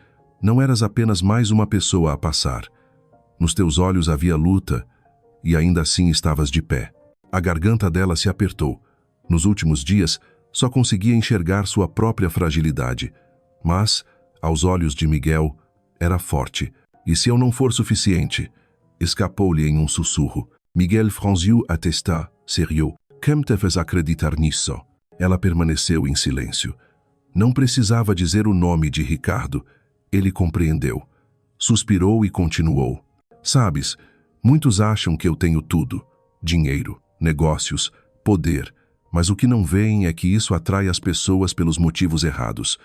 Não eras apenas mais uma pessoa a passar. Nos teus olhos havia luta, e ainda assim estavas de pé. A garganta dela se apertou. Nos últimos dias, só conseguia enxergar sua própria fragilidade. Mas, aos olhos de Miguel, era forte. E se eu não for suficiente? Escapou-lhe em um sussurro. Miguel franziu a testa, sérieux. Quem te fez acreditar nisso? Ela permaneceu em silêncio. Não precisava dizer o nome de Ricardo. Ele compreendeu. Suspirou e continuou. Sabes, muitos acham que eu tenho tudo. Dinheiro, negócios, poder. Mas o que não veem é que isso atrai as pessoas pelos motivos errados.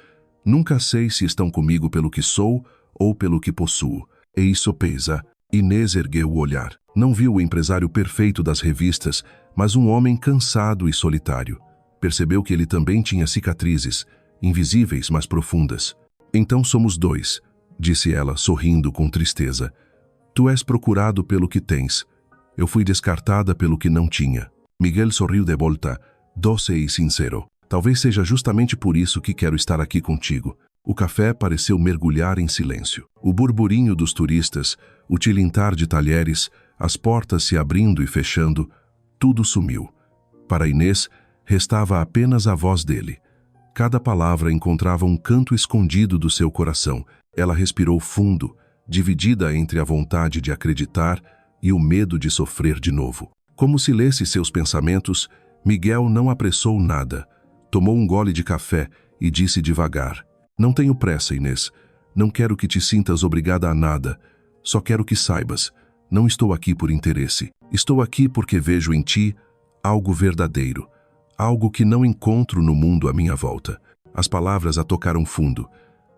Nunca sei se estão comigo pelo que sou ou pelo que possuo. E isso pesa. Inês ergueu o olhar. Não viu o empresário perfeito das revistas, mas um homem cansado e solitário. Percebeu que ele também tinha cicatrizes, invisíveis, mas profundas. Então somos dois, disse ela, sorrindo com tristeza. Tu és procurado pelo que tens. Eu fui descartada pelo que não tinha. Miguel sorriu de volta, doce e sincero. Talvez seja justamente por isso que quero estar aqui contigo. O café pareceu mergulhar em silêncio. O burburinho dos turistas, o tilintar de talheres, as portas se abrindo e fechando, tudo sumiu. Para Inês, restava apenas a voz dele. Cada palavra encontrava um canto escondido do seu coração. Ela respirou fundo, dividida entre a vontade de acreditar e o medo de sofrer de novo. Como se lesse seus pensamentos, Miguel não apressou nada. Tomou um gole de café e disse devagar: Não tenho pressa, Inês. Não quero que te sintas obrigada a nada. Só quero que saibas. Não estou aqui por interesse. Estou aqui porque vejo em ti algo verdadeiro. Algo que não encontro no mundo à minha volta. As palavras a tocaram fundo.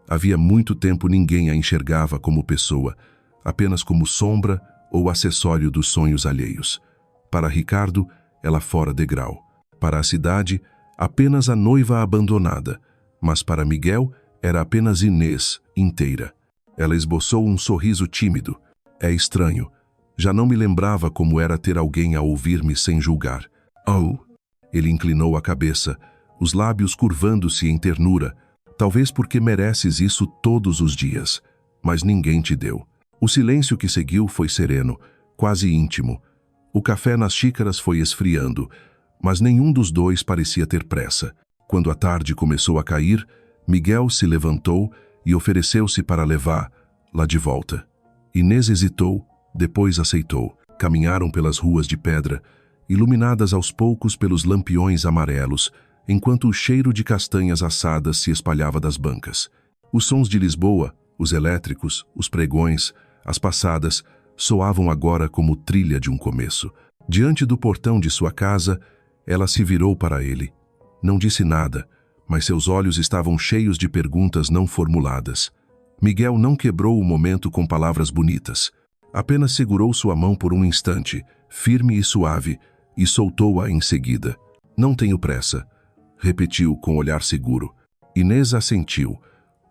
Havia muito tempo ninguém a enxergava como pessoa, apenas como sombra ou acessório dos sonhos alheios. Para Ricardo, ela fora degrau. Para a cidade, apenas a noiva abandonada. Mas para Miguel, era apenas Inês, inteira. Ela esboçou um sorriso tímido. É estranho. Já não me lembrava como era ter alguém a ouvir-me sem julgar. Oh! Ele inclinou a cabeça, os lábios curvando-se em ternura. Talvez porque mereces isso todos os dias. Mas ninguém te deu. O silêncio que seguiu foi sereno, quase íntimo. O café nas xícaras foi esfriando, mas nenhum dos dois parecia ter pressa. Quando a tarde começou a cair, Miguel se levantou e ofereceu-se para levá-la de volta. Inês hesitou, depois aceitou. Caminharam pelas ruas de pedra, iluminadas aos poucos pelos lampiões amarelos, enquanto o cheiro de castanhas assadas se espalhava das bancas. Os sons de Lisboa, os elétricos, os pregões, as passadas, soavam agora como trilha de um começo. Diante do portão de sua casa, ela se virou para ele. Não disse nada, mas seus olhos estavam cheios de perguntas não formuladas. Miguel não quebrou o momento com palavras bonitas. Apenas segurou sua mão por um instante, firme e suave, e soltou-a em seguida. Não tenho pressa, repetiu com olhar seguro. Inês assentiu,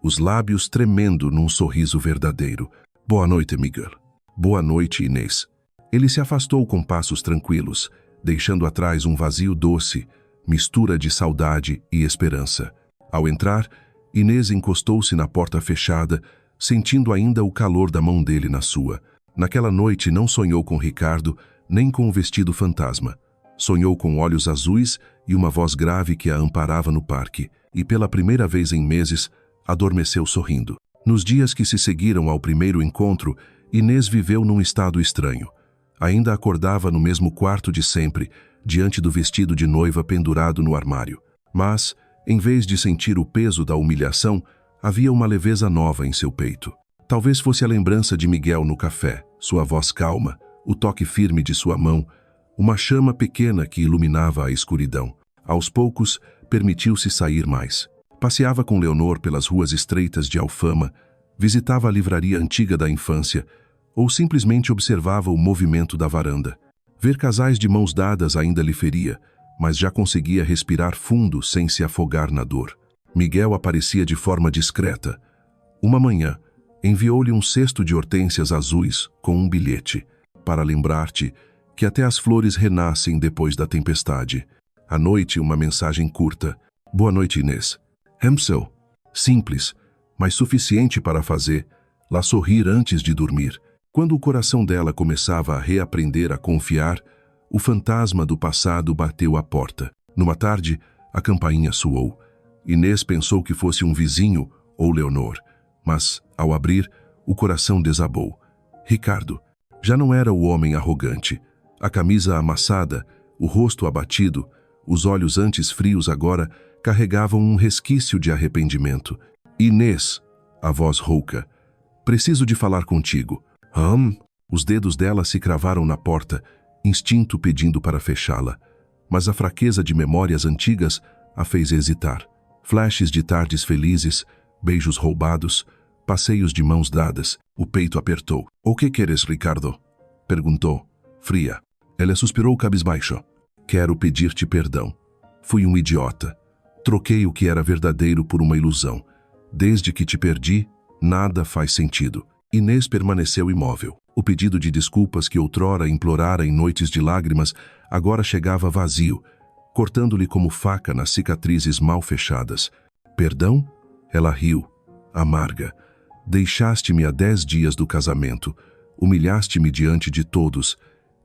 os lábios tremendo num sorriso verdadeiro. Boa noite, Miguel. Boa noite, Inês. Ele se afastou com passos tranquilos, deixando atrás um vazio doce, mistura de saudade e esperança. Ao entrar, Inês encostou-se na porta fechada, sentindo ainda o calor da mão dele na sua. Naquela noite não sonhou com Ricardo, nem com o vestido fantasma. Sonhou com olhos azuis e uma voz grave que a amparava no parque, e pela primeira vez em meses, adormeceu sorrindo. Nos dias que se seguiram ao primeiro encontro, Inês viveu num estado estranho. Ainda acordava no mesmo quarto de sempre, diante do vestido de noiva pendurado no armário. Mas, em vez de sentir o peso da humilhação, havia uma leveza nova em seu peito. Talvez fosse a lembrança de Miguel no café, sua voz calma, o toque firme de sua mão, uma chama pequena que iluminava a escuridão. Aos poucos, permitiu-se sair mais. Passeava com Leonor pelas ruas estreitas de Alfama, visitava a livraria antiga da infância, ou simplesmente observava o movimento da varanda. Ver casais de mãos dadas ainda lhe feria, mas já conseguia respirar fundo sem se afogar na dor. Miguel aparecia de forma discreta. Uma manhã, enviou-lhe um cesto de hortênsias azuis com um bilhete, para lembrar-te que até as flores renascem depois da tempestade. À noite, uma mensagem curta. Boa noite, Inês. Hemsel. Simples, mas suficiente para fazer-la sorrir antes de dormir. Quando o coração dela começava a reaprender a confiar, o fantasma do passado bateu à porta. Numa tarde, a campainha soou. Inês pensou que fosse um vizinho ou Leonor, mas, ao abrir, o coração desabou. Ricardo já não era o homem arrogante. A camisa amassada, o rosto abatido, os olhos antes frios agora carregavam um resquício de arrependimento. Inês, a voz rouca. Preciso de falar contigo. Os dedos dela se cravaram na porta, instinto pedindo para fechá-la. Mas a fraqueza de memórias antigas a fez hesitar. Flashes de tardes felizes, beijos roubados, passeios de mãos dadas. O peito apertou. O que queres, Ricardo? Perguntou, fria. Ela suspirou cabisbaixo. Quero pedir-te perdão. Fui um idiota. Troquei o que era verdadeiro por uma ilusão. Desde que te perdi, nada faz sentido. Inês permaneceu imóvel. O pedido de desculpas que outrora implorara em noites de lágrimas agora chegava vazio, cortando-lhe como faca nas cicatrizes mal fechadas. Perdão? Ela riu, amarga. Deixaste-me há 10 dias do casamento, humilhaste-me diante de todos,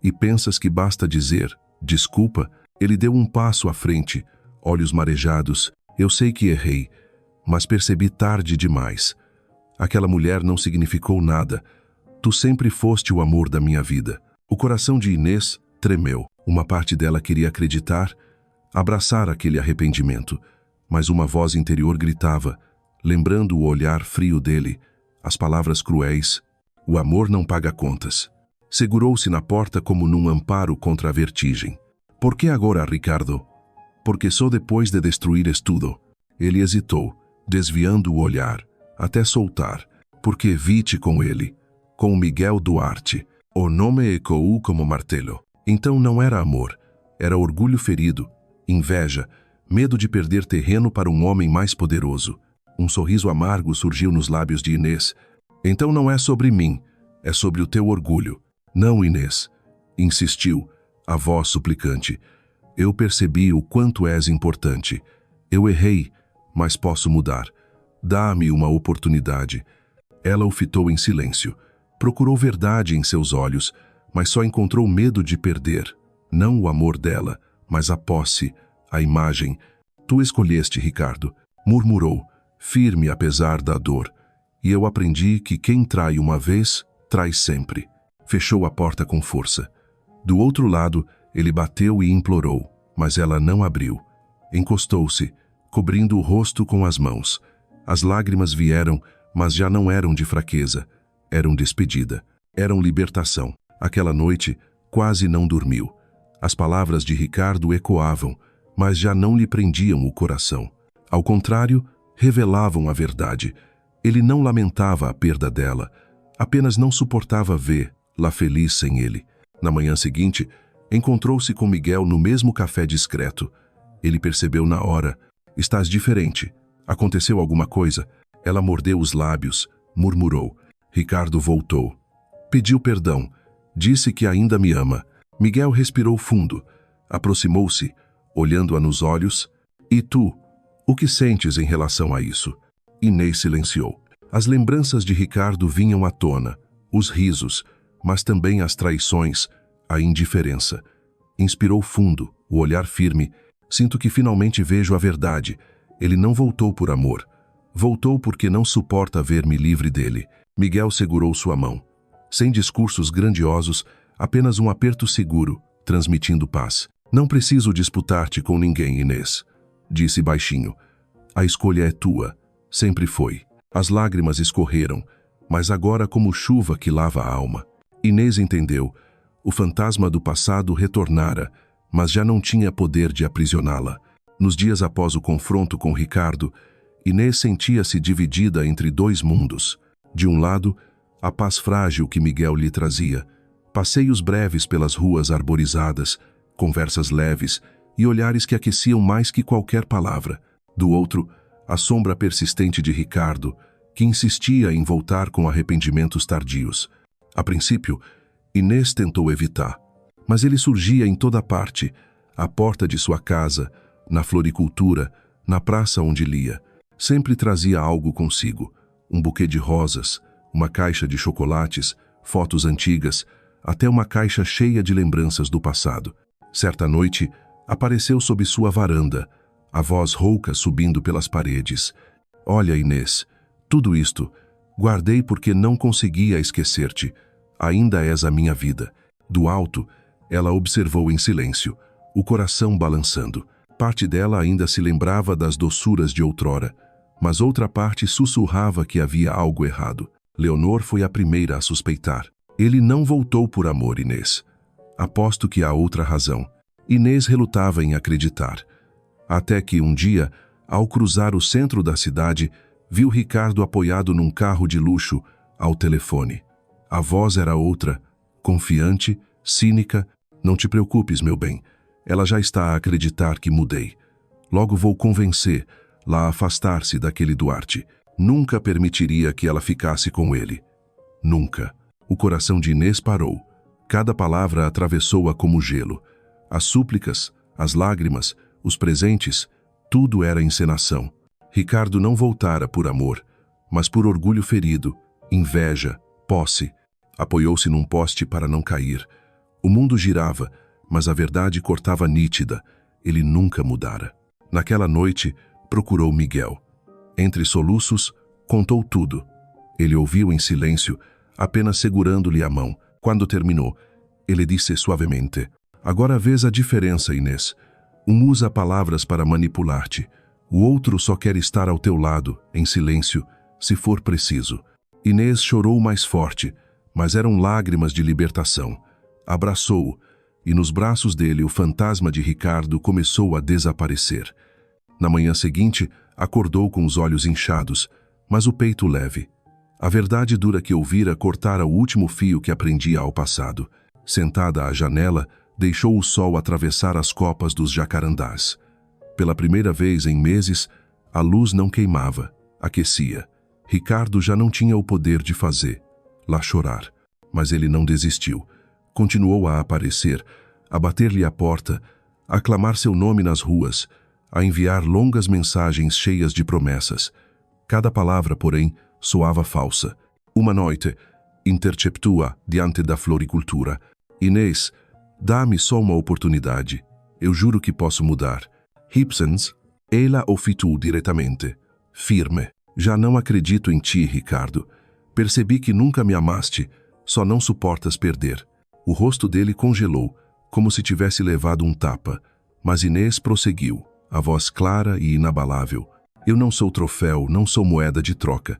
e pensas que basta dizer, desculpa? Ele deu um passo à frente, olhos marejados. Eu sei que errei, mas percebi tarde demais. Aquela mulher não significou nada. Tu sempre foste o amor da minha vida. O coração de Inês tremeu. Uma parte dela queria acreditar, abraçar aquele arrependimento, mas uma voz interior gritava, lembrando o olhar frio dele, as palavras cruéis: o amor não paga contas. Segurou-se na porta como num amparo contra a vertigem. Por que agora, Ricardo? Porque só depois de destruires tudo. Ele hesitou, desviando o olhar, até soltar. Porque vi-te com ele, com Miguel Duarte. O nome ecoou como martelo. Então não era amor, era orgulho ferido, inveja, medo de perder terreno para um homem mais poderoso. Um sorriso amargo surgiu nos lábios de Inês. Então não é sobre mim, é sobre o teu orgulho. Não, Inês, insistiu, a voz suplicante. Eu percebi o quanto és importante. Eu errei, mas posso mudar. Dá-me uma oportunidade. Ela o fitou em silêncio. Procurou verdade em seus olhos, mas só encontrou medo de perder. Não o amor dela, mas a posse, a imagem. Tu escolheste, Ricardo, murmurou, firme apesar da dor. E eu aprendi que quem trai uma vez, trai sempre. Fechou a porta com força. Do outro lado, ele bateu e implorou, mas ela não abriu. Encostou-se, cobrindo o rosto com as mãos. As lágrimas vieram, mas já não eram de fraqueza. Eram despedida. Eram libertação. Aquela noite, quase não dormiu. As palavras de Ricardo ecoavam, mas já não lhe prendiam o coração. Ao contrário, revelavam a verdade. Ele não lamentava a perda dela, apenas não suportava vê-la feliz sem ele. Na manhã seguinte, encontrou-se com Miguel no mesmo café discreto. Ele percebeu na hora. Estás diferente. Aconteceu alguma coisa? Ela mordeu os lábios, murmurou. Ricardo voltou. Pediu perdão. Disse que ainda me ama. Miguel respirou fundo. Aproximou-se, olhando-a nos olhos. E tu? O que sentes em relação a isso? Inês silenciou. As lembranças de Ricardo vinham à tona. Os risos, mas também as traições, a indiferença. Inspirou fundo, o olhar firme. Sinto que finalmente vejo a verdade. Ele não voltou por amor. Voltou porque não suporta ver-me livre dele. Miguel segurou sua mão. Sem discursos grandiosos, apenas um aperto seguro, transmitindo paz. Não preciso disputar-te com ninguém, Inês, disse baixinho. A escolha é tua. Sempre foi. As lágrimas escorreram, mas agora como chuva que lava a alma. Inês entendeu. O fantasma do passado retornara, mas já não tinha poder de aprisioná-la. Nos dias após o confronto com Ricardo, Inês sentia-se dividida entre dois mundos. De um lado, a paz frágil que Miguel lhe trazia, passeios breves pelas ruas arborizadas, conversas leves e olhares que aqueciam mais que qualquer palavra. Do outro, a sombra persistente de Ricardo, que insistia em voltar com arrependimentos tardios. A princípio, Inês tentou evitar, mas ele surgia em toda parte, à porta de sua casa, na floricultura, na praça onde lia. Sempre trazia algo consigo, um buquê de rosas, uma caixa de chocolates, fotos antigas, até uma caixa cheia de lembranças do passado. Certa noite, apareceu sob sua varanda, a voz rouca subindo pelas paredes. Olha, Inês, tudo isto, guardei porque não conseguia esquecer-te. Ainda és a minha vida. Do alto, ela observou em silêncio, o coração balançando. Parte dela ainda se lembrava das doçuras de outrora, mas outra parte sussurrava que havia algo errado. Leonor foi a primeira a suspeitar. Ele não voltou por amor, Inês. Aposto que há outra razão. Inês relutava em acreditar. Até que um dia, ao cruzar o centro da cidade, viu Ricardo apoiado num carro de luxo, ao telefone. A voz era outra, confiante, cínica. Não te preocupes, meu bem. Ela já está a acreditar que mudei. Logo vou convencer-la a afastar-se daquele Duarte. Nunca permitiria que ela ficasse com ele. Nunca. O coração de Inês parou. Cada palavra atravessou-a como gelo. As súplicas, as lágrimas, os presentes, tudo era encenação. Ricardo não voltara por amor, mas por orgulho ferido, inveja, posse. Apoiou-se num poste para não cair. O mundo girava, mas a verdade cortava nítida. Ele nunca mudara. Naquela noite, procurou Miguel. Entre soluços, contou tudo. Ele ouviu em silêncio, apenas segurando-lhe a mão. Quando terminou, ele disse suavemente: agora vês a diferença, Inês. Um usa palavras para manipular-te. O outro só quer estar ao teu lado, em silêncio, se for preciso. Inês chorou mais forte, mas eram lágrimas de libertação. Abraçou-o, e nos braços dele o fantasma de Ricardo começou a desaparecer. Na manhã seguinte, acordou com os olhos inchados, mas o peito leve. A verdade dura que ouvira cortara o último fio que aprendia ao passado. Sentada à janela, deixou o sol atravessar as copas dos jacarandás. Pela primeira vez em meses, a luz não queimava, aquecia. Ricardo já não tinha o poder de fazer-la chorar, mas ele não desistiu. Continuou a aparecer, a bater-lhe à porta, a clamar seu nome nas ruas, a enviar longas mensagens cheias de promessas. Cada palavra, porém, soava falsa. Uma noite, interceptua diante da floricultura. Inês, dá-me só uma oportunidade. Eu juro que posso mudar. Hipsens, ela o fitou diretamente. Firme. Já não acredito em ti, Ricardo. Percebi que nunca me amaste, só não suportas perder. O rosto dele congelou, como se tivesse levado um tapa. Mas Inês prosseguiu, a voz clara e inabalável. Eu não sou troféu, não sou moeda de troca.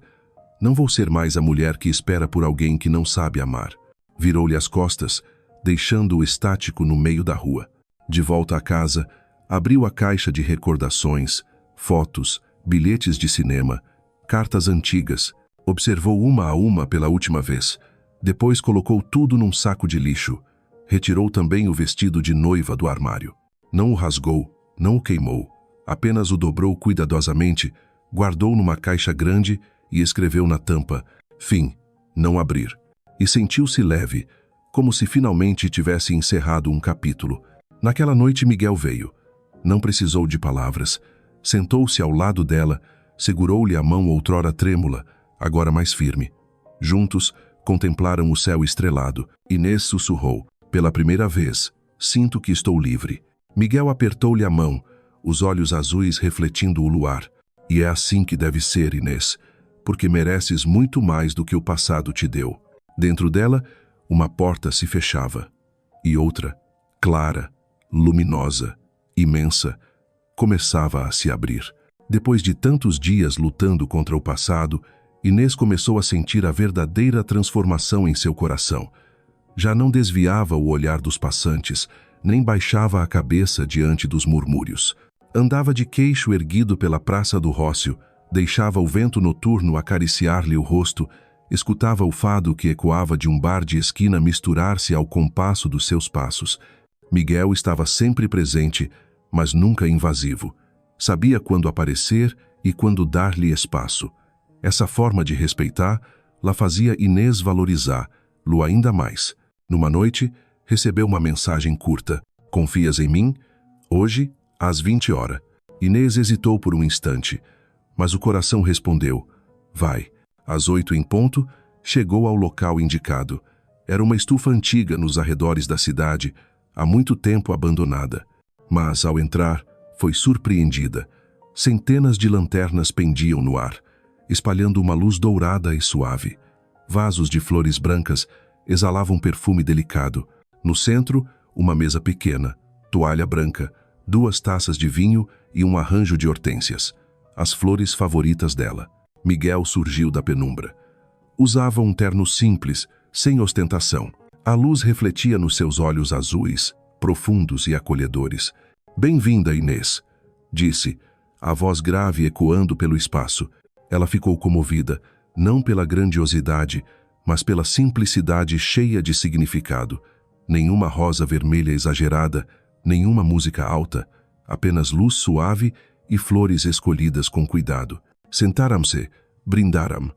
Não vou ser mais a mulher que espera por alguém que não sabe amar. Virou-lhe as costas, deixando-o estático no meio da rua. De volta à casa, abriu a caixa de recordações, fotos, bilhetes de cinema, cartas antigas. Observou uma a uma pela última vez. Depois colocou tudo num saco de lixo. Retirou também o vestido de noiva do armário. Não o rasgou, não o queimou. Apenas o dobrou cuidadosamente, guardou numa caixa grande e escreveu na tampa: fim, não abrir. E sentiu-se leve, como se finalmente tivesse encerrado um capítulo. Naquela noite Miguel veio. Não precisou de palavras. Sentou-se ao lado dela, segurou-lhe a mão outrora trêmula, agora mais firme. Juntos, contemplaram o céu estrelado. Inês sussurrou: pela primeira vez, sinto que estou livre. Miguel apertou-lhe a mão, os olhos azuis refletindo o luar. E é assim que deve ser, Inês, porque mereces muito mais do que o passado te deu. Dentro dela, uma porta se fechava. E outra, clara, luminosa, imensa, começava a se abrir. Depois de tantos dias lutando contra o passado, Inês começou a sentir a verdadeira transformação em seu coração. Já não desviava o olhar dos passantes, nem baixava a cabeça diante dos murmúrios. Andava de queixo erguido pela praça do Rócio, deixava o vento noturno acariciar-lhe o rosto, escutava o fado que ecoava de um bar de esquina misturar-se ao compasso dos seus passos. Miguel estava sempre presente, mas nunca invasivo. Sabia quando aparecer e quando dar-lhe espaço. Essa forma de respeitar la fazia Inês valorizar-lo ainda mais. Numa noite, recebeu uma mensagem curta. Confias em mim? Hoje, às 20 horas. Inês hesitou por um instante, mas o coração respondeu. Vai. Às 8 em ponto, chegou ao local indicado. Era uma estufa antiga nos arredores da cidade, há muito tempo abandonada. Mas, ao entrar, foi surpreendida. Centenas de lanternas pendiam no ar, espalhando uma luz dourada e suave. Vasos de flores brancas exalavam perfume delicado. No centro, uma mesa pequena, toalha branca, 2 taças de vinho e um arranjo de hortênsias, as flores favoritas dela. Miguel surgiu da penumbra. Usava um terno simples, sem ostentação. A luz refletia nos seus olhos azuis, profundos e acolhedores. Bem-vinda, Inês, disse, a voz grave ecoando pelo espaço. Ela ficou comovida, não pela grandiosidade, mas pela simplicidade cheia de significado. Nenhuma rosa vermelha exagerada, nenhuma música alta, apenas luz suave e flores escolhidas com cuidado. Sentaram-se, brindaram.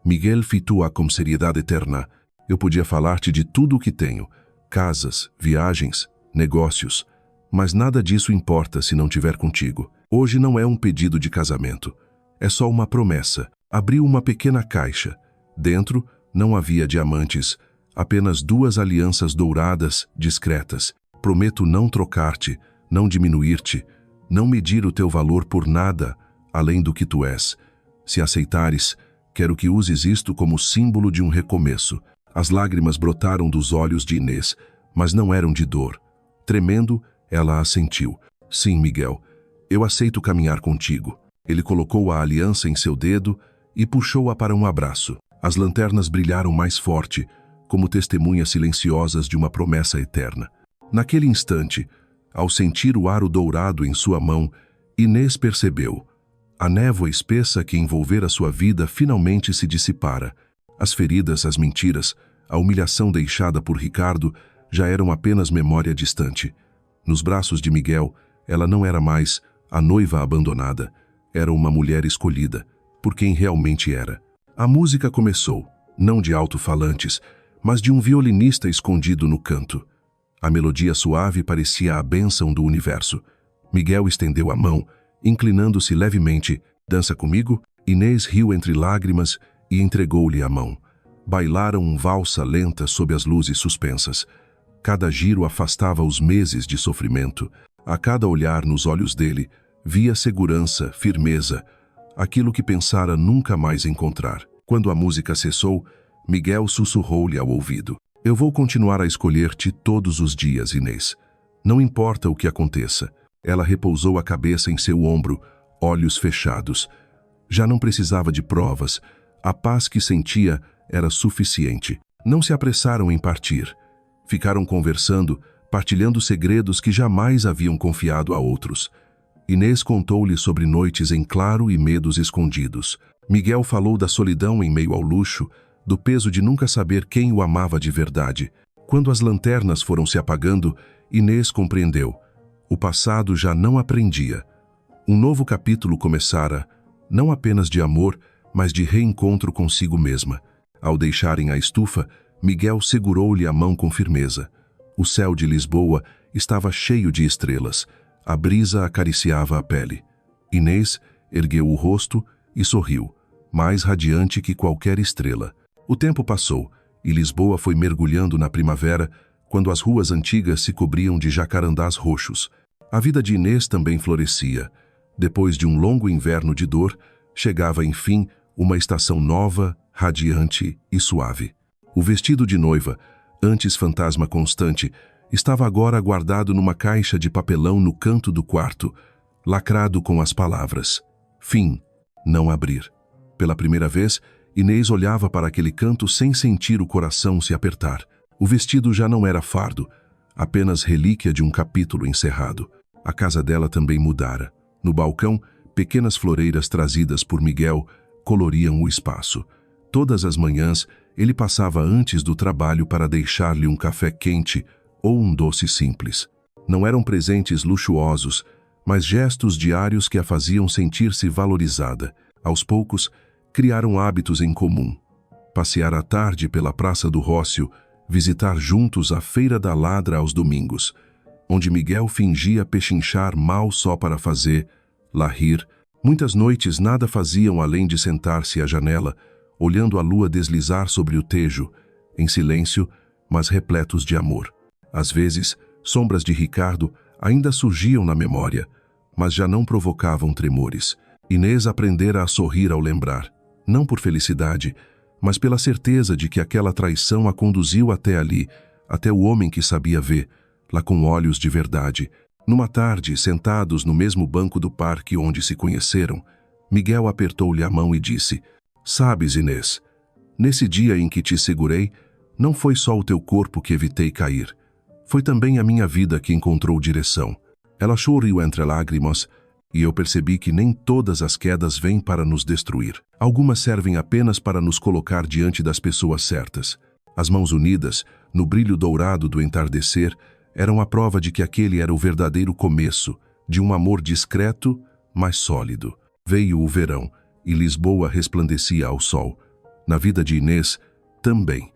Miguel fitou-a com seriedade eterna. Eu podia falar-te de tudo o que tenho, casas, viagens, negócios, mas nada disso importa se não tiver contigo. Hoje não é um pedido de casamento, é só uma promessa. Abriu uma pequena caixa. Dentro não havia diamantes, apenas 2 alianças douradas, discretas. Prometo não trocar-te, não diminuir-te, não medir o teu valor por nada, além do que tu és. Se aceitares, quero que uses isto como símbolo de um recomeço. As lágrimas brotaram dos olhos de Inês, mas não eram de dor. Tremendo, ela assentiu. Sim, Miguel, eu aceito caminhar contigo. Ele colocou a aliança em seu dedo e puxou-a para um abraço. As lanternas brilharam mais forte, como testemunhas silenciosas de uma promessa eterna. Naquele instante, ao sentir o aro dourado em sua mão, Inês percebeu. A névoa espessa que envolvera sua vida finalmente se dissipara. As feridas, as mentiras, a humilhação deixada por Ricardo já eram apenas memória distante. Nos braços de Miguel, ela não era mais a noiva abandonada. Era uma mulher escolhida, por quem realmente era. A música começou, não de alto-falantes, mas de um violinista escondido no canto. A melodia suave parecia a bênção do universo. Miguel estendeu a mão, inclinando-se levemente. Dança comigo? Inês riu entre lágrimas e entregou-lhe a mão. Bailaram um valsa lenta sob as luzes suspensas. Cada giro afastava os meses de sofrimento. A cada olhar nos olhos dele, via segurança, firmeza, aquilo que pensara nunca mais encontrar. Quando a música cessou, Miguel sussurrou-lhe ao ouvido. Eu vou continuar a escolher-te todos os dias, Inês. Não importa o que aconteça. Ela repousou a cabeça em seu ombro, olhos fechados. Já não precisava de provas. A paz que sentia era suficiente. Não se apressaram em partir. Ficaram conversando, partilhando segredos que jamais haviam confiado a outros. Inês contou-lhe sobre noites em claro e medos escondidos. Miguel falou da solidão em meio ao luxo, do peso de nunca saber quem o amava de verdade. Quando as lanternas foram se apagando, Inês compreendeu. O passado já não aprendia. Um novo capítulo começara, não apenas de amor, mas de reencontro consigo mesma. Ao deixarem a estufa, Miguel segurou-lhe a mão com firmeza. O céu de Lisboa estava cheio de estrelas. A brisa acariciava a pele. Inês ergueu o rosto e sorriu, mais radiante que qualquer estrela. O tempo passou e Lisboa foi mergulhando na primavera, quando as ruas antigas se cobriam de jacarandás roxos. A vida de Inês também florescia. Depois de um longo inverno de dor, chegava enfim uma estação nova, radiante e suave. O vestido de noiva, antes fantasma constante, estava agora guardado numa caixa de papelão no canto do quarto, lacrado com as palavras: fim, não abrir. Pela primeira vez, Inês olhava para aquele canto sem sentir o coração se apertar. O vestido já não era fardo, apenas relíquia de um capítulo encerrado. A casa dela também mudara. No balcão, pequenas floreiras trazidas por Miguel coloriam o espaço. Todas as manhãs, ele passava antes do trabalho para deixar-lhe um café quente ou um doce simples. Não eram presentes luxuosos, mas gestos diários que a faziam sentir-se valorizada. Aos poucos, criaram hábitos em comum. Passear à tarde pela Praça do Rócio, visitar juntos a Feira da Ladra aos domingos, onde Miguel fingia pechinchar mal só para fazer lá rir. Muitas noites nada faziam além de sentar-se à janela, olhando a lua deslizar sobre o tejo, em silêncio, mas repletos de amor. Às vezes, sombras de Ricardo ainda surgiam na memória, mas já não provocavam tremores. Inês aprendera a sorrir ao lembrar, não por felicidade, mas pela certeza de que aquela traição a conduziu até ali, até o homem que sabia ver, lá com olhos de verdade. Numa tarde, sentados no mesmo banco do parque onde se conheceram, Miguel apertou-lhe a mão e disse: "Sabes, Inês, nesse dia em que te segurei, não foi só o teu corpo que evitei cair. Foi também a minha vida que encontrou direção." Ela chorou entre lágrimas, e eu percebi que nem todas as quedas vêm para nos destruir. Algumas servem apenas para nos colocar diante das pessoas certas. As mãos unidas, no brilho dourado do entardecer, eram a prova de que aquele era o verdadeiro começo de um amor discreto, mas sólido. Veio o verão, e Lisboa resplandecia ao sol. Na vida de Inês, também.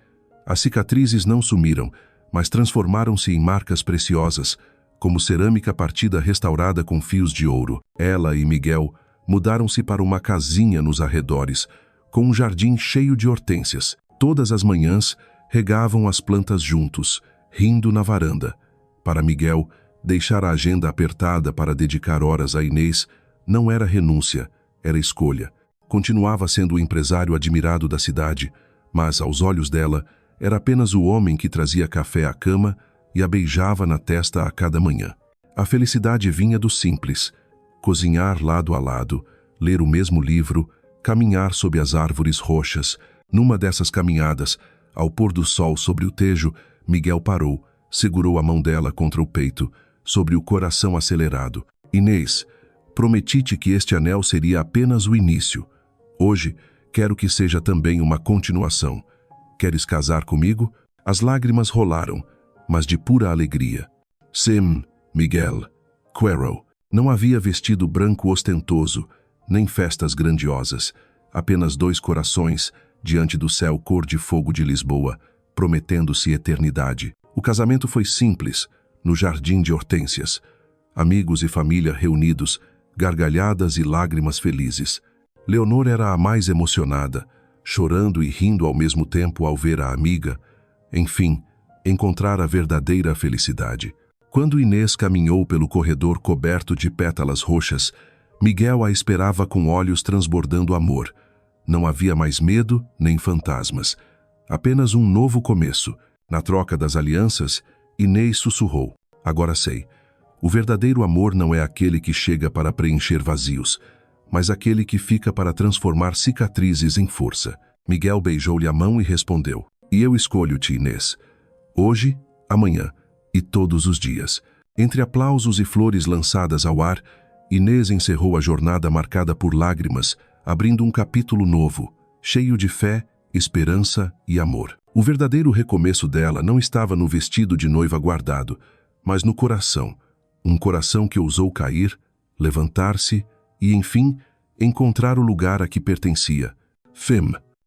As cicatrizes não sumiram, mas transformaram-se em marcas preciosas, como cerâmica partida restaurada com fios de ouro. Ela e Miguel mudaram-se para uma casinha nos arredores, com um jardim cheio de hortênsias. Todas as manhãs, regavam as plantas juntos, rindo na varanda. Para Miguel, deixar a agenda apertada para dedicar horas a Inês não era renúncia, era escolha. Continuava sendo o empresário admirado da cidade, mas, aos olhos dela, era apenas o homem que trazia café à cama e a beijava na testa a cada manhã. A felicidade vinha do simples: cozinhar lado a lado, ler o mesmo livro, caminhar sob as árvores roxas. Numa dessas caminhadas, ao pôr do sol sobre o tejo, Miguel parou, segurou a mão dela contra o peito, sobre o coração acelerado. "Inês, prometi-te que este anel seria apenas o início. Hoje, quero que seja também uma continuação. Queres casar comigo?" As lágrimas rolaram, mas de pura alegria. Sim, Miguel. Quero. Não havia vestido branco ostentoso, nem festas grandiosas. Apenas dois corações, diante do céu cor de fogo de Lisboa, prometendo-se eternidade. O casamento foi simples, no jardim de hortênsias. Amigos e família reunidos, gargalhadas e lágrimas felizes. Leonor era a mais emocionada, chorando e rindo ao mesmo tempo ao ver a amiga. Enfim, encontrar a verdadeira felicidade. Quando Inês caminhou pelo corredor coberto de pétalas roxas, Miguel a esperava com olhos transbordando amor. Não havia mais medo nem fantasmas. Apenas um novo começo. Na troca das alianças, Inês sussurrou: "Agora sei. O verdadeiro amor não é aquele que chega para preencher vazios, mas aquele que fica para transformar cicatrizes em força." Miguel beijou-lhe a mão e respondeu: "E eu escolho-te, Inês. Hoje, amanhã e todos os dias." Entre aplausos e flores lançadas ao ar, Inês encerrou a jornada marcada por lágrimas, abrindo um capítulo novo, cheio de fé, esperança e amor. O verdadeiro recomeço dela não estava no vestido de noiva guardado, mas no coração. Um coração que ousou cair, levantar-se e, enfim, encontrar o lugar a que pertencia. Femme.